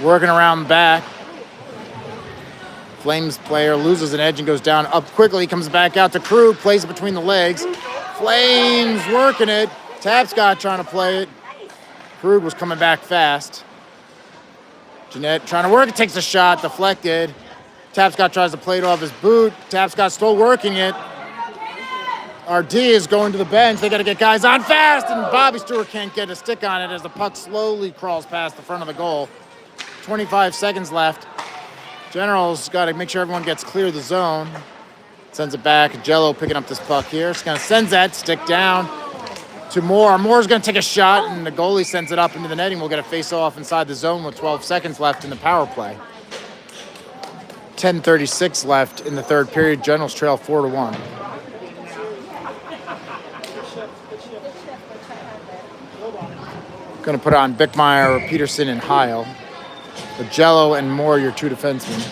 Working around the back. Flames player loses an edge and goes down up quickly. Comes back out to Krug. Plays it between the legs. Flames working it. Tapscott trying to play it. Krug was coming back fast. Jeanette trying to work it. Takes a shot. Deflected. Tapscott tries to play it off his boot. Tapscott still working it. RD is going to the bench. They got to get guys on fast, and Bobby Stewart can't get a stick on it as the puck slowly crawls past the front of the goal. 25 seconds left. Generals got to make sure everyone gets clear of the zone. Sends it back. Jello picking up this puck here. It's going to send that stick down to Moore. Moore's going to take a shot, and the goalie sends it up into the netting. We'll get a face-off inside the zone with 12 seconds left in the power play. 10:36 left in the third period. Generals trail 4-1. Going to put on Bickmeyer, Peterson, and Heil. With Jello and Moore, your 2 defensemen.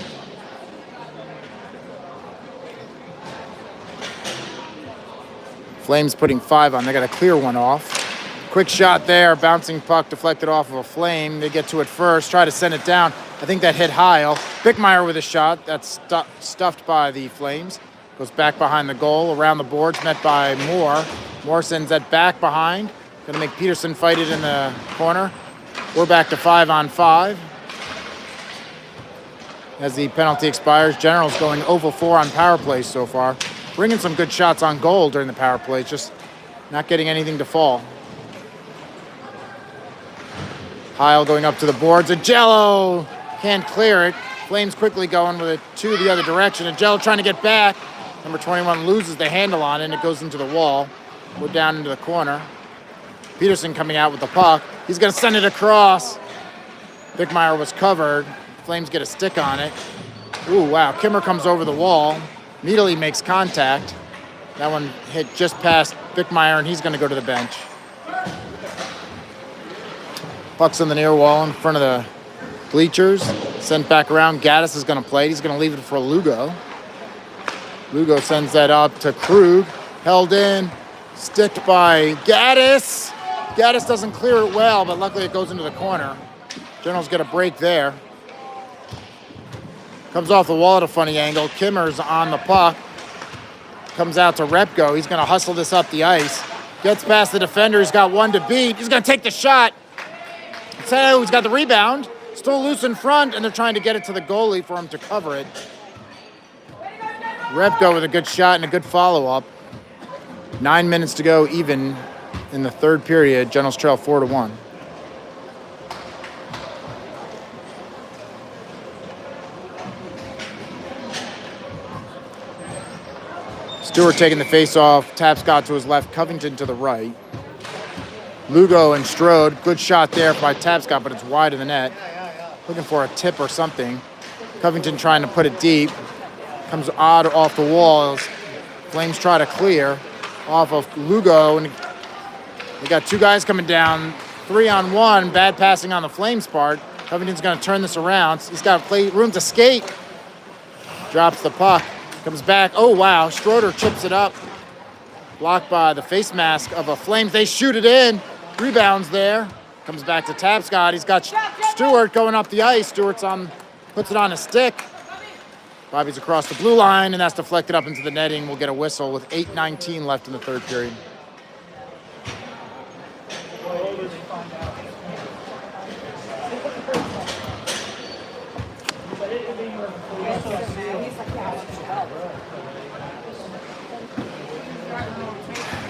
Flames putting 5 on. They got to clear one off. Quick shot there. Bouncing puck deflected off of a Flame. They get to it first. Try to send it down. I think that hit Heil. Bickmeyer with a shot. That's stuffed by the Flames. Goes back behind the goal. Around the boards. Met by Moore. Moore sends that back behind. Going to make Peterson fight it in the corner. We're back to 5-on-5. As the penalty expires, Generals going 0 for 4 on power plays so far. Bringing some good shots on goal during the power plays, just not getting anything to fall. Heil going up to the boards. Agello can't clear it. Flames quickly going with it to the other direction. Agello trying to get back. Number 21 loses the handle on it, and it goes into the wall. We're down into the corner. Peterson coming out with the puck. He's going to send it across. Bickmeyer was covered. Flames get a stick on it. Ooh, wow. Kimmer comes over the wall. Immediately makes contact. That one hit just past Bickmeyer, and he's going to go to the bench. Puck's on the near wall in front of the bleachers. Sent back around. Gaddis is going to play it. He's going to leave it for Lugo. Lugo sends that up to Krug. Held in. Sticked by Gaddis. Gaddis doesn't clear it well, but luckily it goes into the corner. Generals get a break there. Comes off the wall at a funny angle. Kimmer's on the puck. Comes out to Repko. He's going to hustle this up the ice. Gets past the defender. He's got one to beat. He's going to take the shot. So he's got the rebound. Still loose in front, and they're trying to get it to the goalie for him to cover it. Repko with a good shot and a good follow-up. 9 minutes to go, even in the third period. Generals trail 4-1. Stewart taking the face-off. Tapscott to his left. Covington to the right. Lugo and Strode. Good shot there by Tapscott, but it's wide of the net. Looking for a tip or something. Covington trying to put it deep. Comes odd off the walls. Flames try to clear off of Lugo. And we got two guys coming down. 3-on-1. Bad passing on the Flames part. Covington's going to turn this around. He's got room to skate. Drops the puck. Comes back. Oh, wow. Schroeder chips it up. Blocked by the face mask of a Flames. They shoot it in. Rebounds there. Comes back to Tapscott. He's got Stewart going up the ice. Stewart's puts it on a stick. Bobby's across the blue line, and that's deflected up into the netting. We'll get a whistle with 8:19 left in the third period.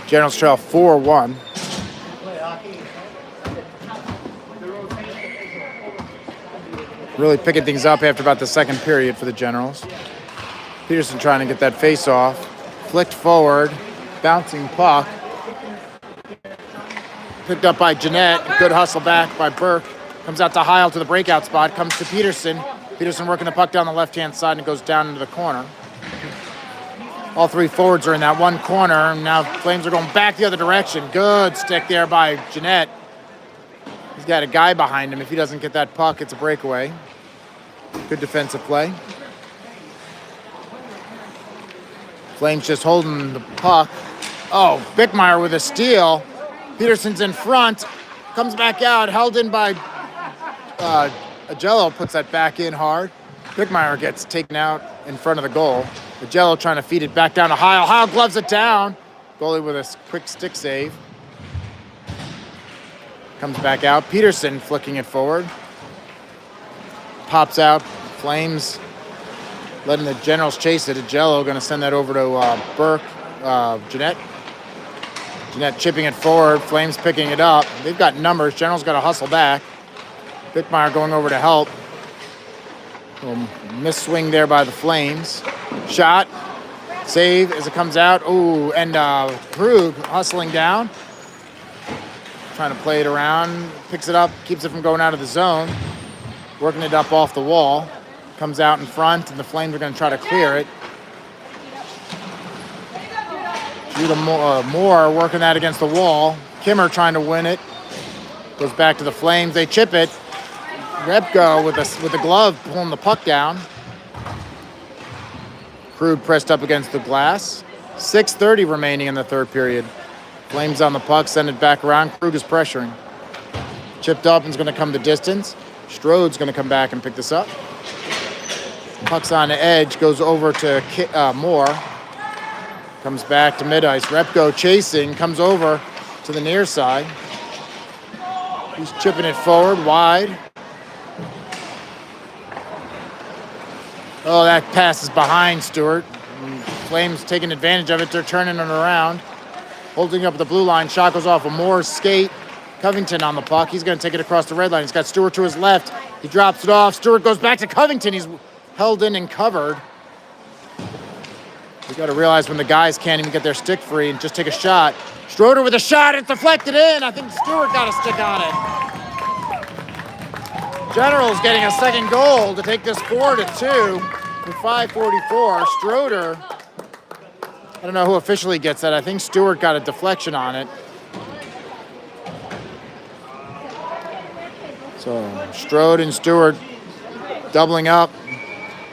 Generals trail 4-1. Really picking things up after about the second period for the Generals. Peterson trying to get that face off. Flicked forward. Bouncing puck. Picked up by Jeanette. Good hustle back by Burke. Comes out to Heil to the breakout spot. Comes to Peterson. Peterson working the puck down the left-hand side, and it goes down into the corner. All three forwards are in that one corner, and now Flames are going back the other direction. Good stick there by Jeanette. He's got a guy behind him. If he doesn't get that puck, it's a breakaway. Good defensive play. Flames just holding the puck. Oh, Bickmeyer with a steal. Peterson's in front. Comes back out, held in by Agello, puts that back in hard. Bickmeyer gets taken out in front of the goal. Agello trying to feed it back down to Heil. Heil gloves it down. Goalie with a quick stick save. Comes back out. Peterson flicking it forward. Pops out. Flames letting the Generals chase it. Agello going to send that over to Burke. Jeanette. Jeanette chipping it forward. Flames picking it up. They've got numbers. Generals got to hustle back. Bickmeyer going over to help. Miss swing there by the Flames. Shot. Save as it comes out. Ooh, and Krug hustling down. Trying to play it around. Picks it up. Keeps it from going out of the zone. Working it up off the wall. Comes out in front, and the Flames are going to try to clear it. Judah Moore working that against the wall. Kimmer trying to win it. Goes back to the Flames. They chip it. Repko with the glove pulling the puck down. Krug pressed up against the glass. 6:30 remaining in the third period. Flames on the puck, send it back around. Krug is pressuring. Chipped up and is going to come the distance. Strode's going to come back and pick this up. Puck's on the edge, goes over to Moore. Comes back to mid-ice. Repko chasing, comes over to the near side. He's chipping it forward, wide. Oh, that pass is behind Stewart. Flames taking advantage of it. They're turning it around. Holding up the blue line. Shot goes off of Moore's skate. Covington on the puck. He's going to take it across the red line. He's got Stewart to his left. He drops it off. Stewart goes back to Covington. He's held in and covered. You got to realize when the guys can't even get their stick free and just take a shot. Schroeder with a shot. It's deflected in. I think Stewart got a stick on it. Generals getting a second goal to take this 4-2 with 5:44. Schroeder, I don't know who officially gets that. I think Stewart got a deflection on it. So Strode and Stewart doubling up,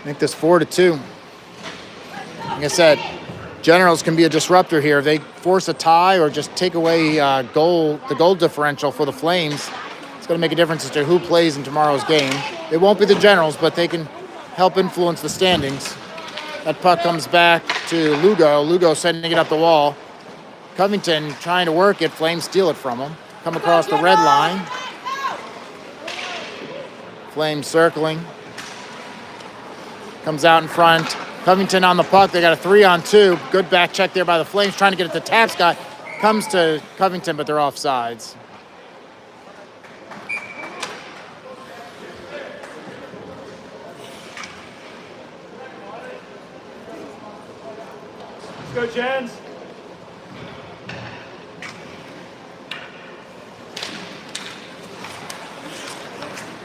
make this 4-2. Like I said, Generals can be a disruptor here. If they force a tie or just take away the goal differential for the Flames, it's going to make a difference as to who plays in tomorrow's game. It won't be the Generals, but they can help influence the standings. That puck comes back to Lugo. Lugo sending it up the wall. Covington trying to work it. Flames steal it from him. Come across the red line. Flames circling. Comes out in front. Covington on the puck. They got a 3-on-2. Good back check there by the Flames. Trying to get it to Tapscott. Comes to Covington, but they're offsides. Let's go, Jens.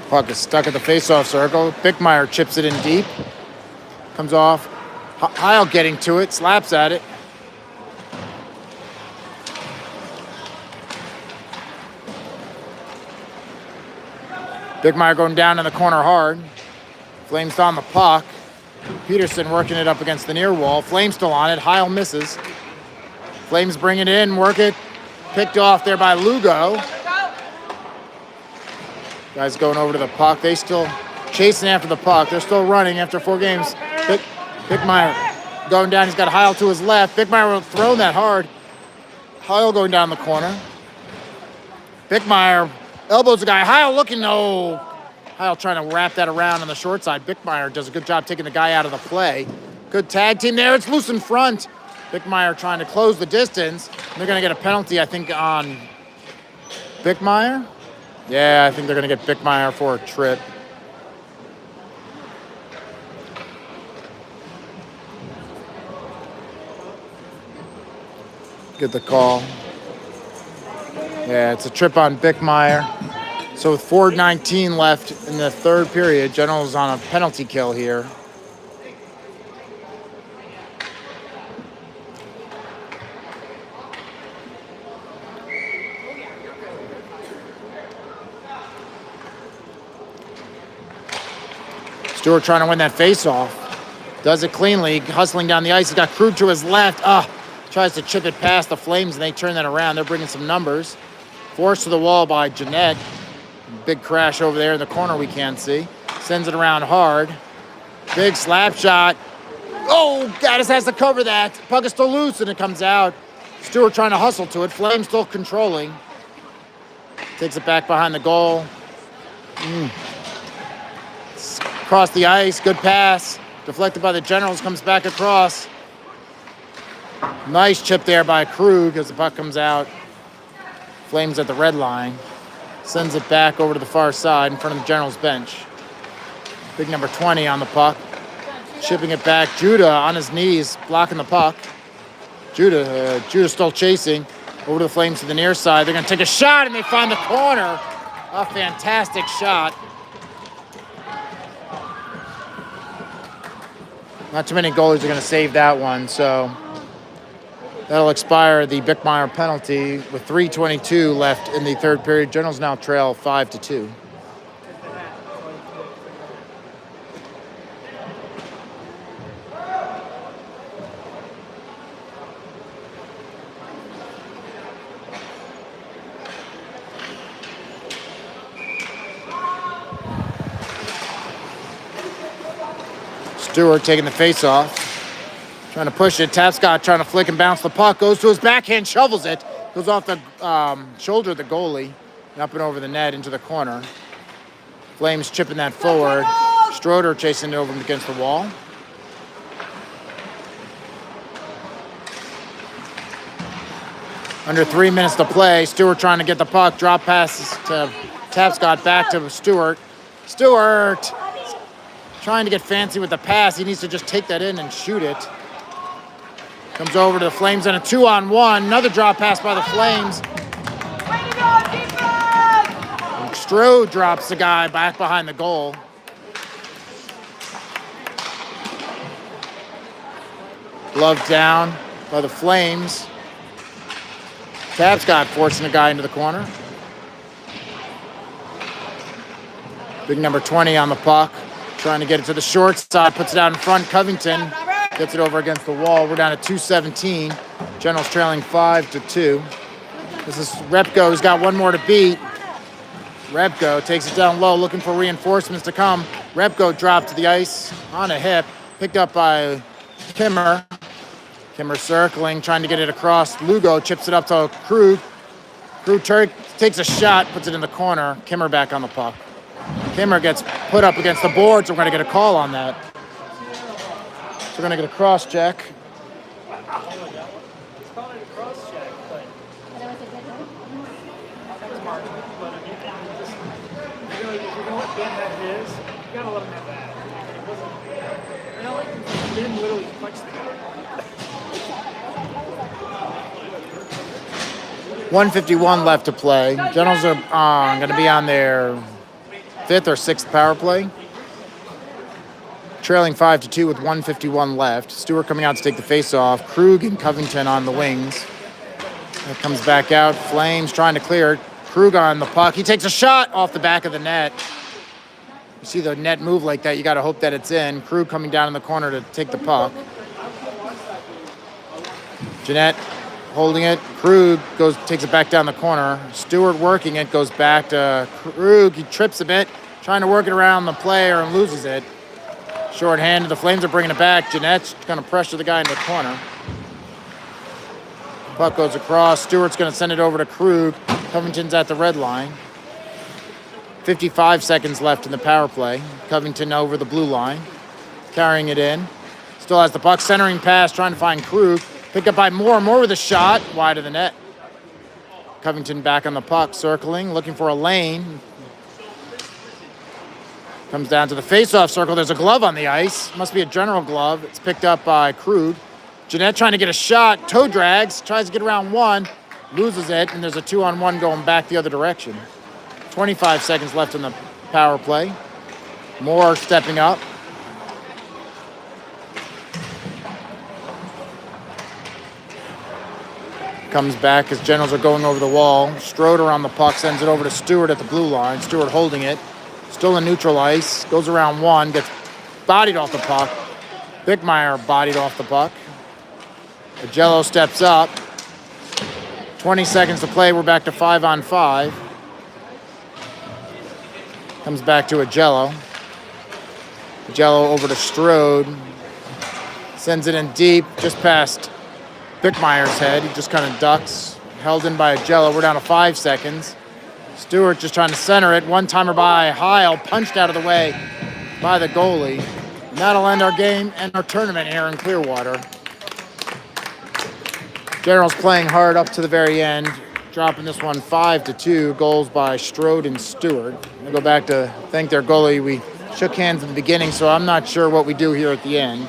Puck is stuck at the faceoff circle. Bickmeyer chips it in deep. Comes off. Heil getting to it. Slaps at it. Bickmeyer going down in the corner hard. Flames on the puck. Peterson working it up against the near wall. Flames still on it. Heil misses. Flames bring it in. Work it. Picked off there by Lugo. Guys going over to the puck. They still chasing after the puck. They're still running after 4 games. Bickmeyer going down. He's got Heil to his left. Bickmeyer will throw that hard. Heil going down the corner. Bickmeyer elbows the guy. Heil looking. No. Heil trying to wrap that around on the short side. Bickmeyer does a good job taking the guy out of the play. Good tag team there. It's loose in front. Bickmeyer trying to close the distance. They're going to get a penalty, I think, on Bickmeyer. Yeah, I think they're going to get Bickmeyer for a trip. Get the call. Yeah, it's a trip on Bickmeyer. So with 4:19 left in the third period, Generals on a penalty kill here. Stewart trying to win that faceoff. Does it cleanly, hustling down the ice. He's got Krug to his left. Tries to chip it past the Flames, and they turn that around. They're bringing some numbers. Forced to the wall by Jeanette. Big crash over there in the corner we can't see. Sends it around hard. Big slap shot. Oh, Gaddis has to cover that. Puck is still loose, and it comes out. Stewart trying to hustle to it. Flames still controlling. Takes it back behind the goal. Across the ice, good pass. Deflected by the Generals, comes back across. Nice chip there by Krug as the puck comes out. Flames at the red line. Sends it back over to the far side in front of the Generals bench. Big number 20 on the puck. Chipping it back. Judah on his knees, blocking the puck. Judah still chasing. Over to the Flames to the near side. They're going to take a shot, and they find the corner. A fantastic shot. Not too many goalies are going to save that one, so that'll expire the Bickmeyer penalty with 3:22 left in the third period. Generals now trail 5-2. Stewart taking the face-off. Trying to push it. Tapscott trying to flick and bounce the puck. Goes to his backhand, shovels it. Goes off the shoulder of the goalie. And up and over the net into the corner. Flames chipping that forward. Schroeder chasing it over against the wall. Under 3 minutes to play. Stewart trying to get the puck. Drop passes to Tapscott, back to Stewart. Stewart trying to get fancy with the pass. He needs to just take that in and shoot it. Comes over to the Flames and a 2-on-1. Another drop pass by the Flames. Strode drops the guy back behind the goal. Glove down by the Flames. Tapscott forcing the guy into the corner. Big number 20 on the puck. Trying to get it to the short side. Puts it out in front. Covington gets it over against the wall. We're down at 2:17. Generals trailing 5-2. This is Repko, who's got one more to beat. Repko takes it down low, looking for reinforcements to come. Repko dropped to the ice on a hip. Picked up by Kimmer. Kimmer circling, trying to get it across. Lugo chips it up to Krug. Krug takes a shot, puts it in the corner. Kimmer back on the puck. Kimmer gets put up against the board, so we're going to get a call on that. So we're going to get a cross check. You gotta let him have that. It wasn't. I don't like Ben literally punched the guy. 1:51 left to play. Generals are going to be on their 5th or 6th power play. Trailing 5-2 with 1:51 left. Stewart coming out to take the face-off. Krug and Covington on the wings. It comes back out. Flames trying to clear it. Krug on the puck. He takes a shot off the back of the net. You see the net move like that, you got to hope that it's in. Krug coming down in the corner to take the puck. Jeanette holding it. Krug takes it back down the corner. Stewart working it, goes back to Krug. He trips a bit, trying to work it around the player and loses it. Short-handed, the Flames are bringing it back. Jeanette's going to pressure the guy into the corner. Puck goes across. Stewart's going to send it over to Krug. Covington's at the red line. 55 seconds left in the power play. Covington over the blue line, carrying it in. Still has the puck, centering pass, trying to find Krug. Picked up by Moore. Moore with a shot, wide of the net. Covington back on the puck, circling, looking for a lane. Comes down to the face-off circle. There's a glove on the ice. Must be a general glove. It's picked up by Krug. Jeanette trying to get a shot. Toe drags. Tries to get around one. Loses it, and there's a 2-on-1 going back the other direction. 25 seconds left in the power play. Moore stepping up. Comes back as Generals are going over the wall. Stroder on the puck, sends it over to Stewart at the blue line. Stewart holding it. Still in neutral ice. Goes around one, gets bodied off the puck. Bickmeyer bodied off the puck. Agello steps up. 20 seconds to play. We're back to 5-on-5. Comes back to Agello. Agello over to Strode. Sends it in deep, just past Bickmeyer's head. He just kind of ducks. Held in by Agello. We're down to 5 seconds. Stewart just trying to center it. One-timer by Heil, punched out of the way by the goalie. And that'll end our game and our tournament here in Clearwater. Generals playing hard up to the very end, dropping this one 5-2. Goals by Strode and Stewart. I'll go back to thank their goalie. We shook hands in the beginning, so I'm not sure what we do here at the end.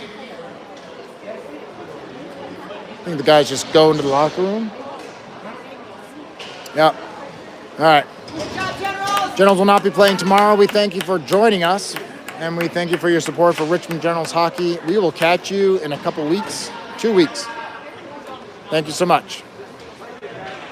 I think the guys just go into the locker room. Yep. All right. Good job, Generals! Generals will not be playing tomorrow. We thank you for joining us, and we thank you for your support for Richmond Generals hockey. We will catch you in a couple weeks, 2 weeks. Thank you so much.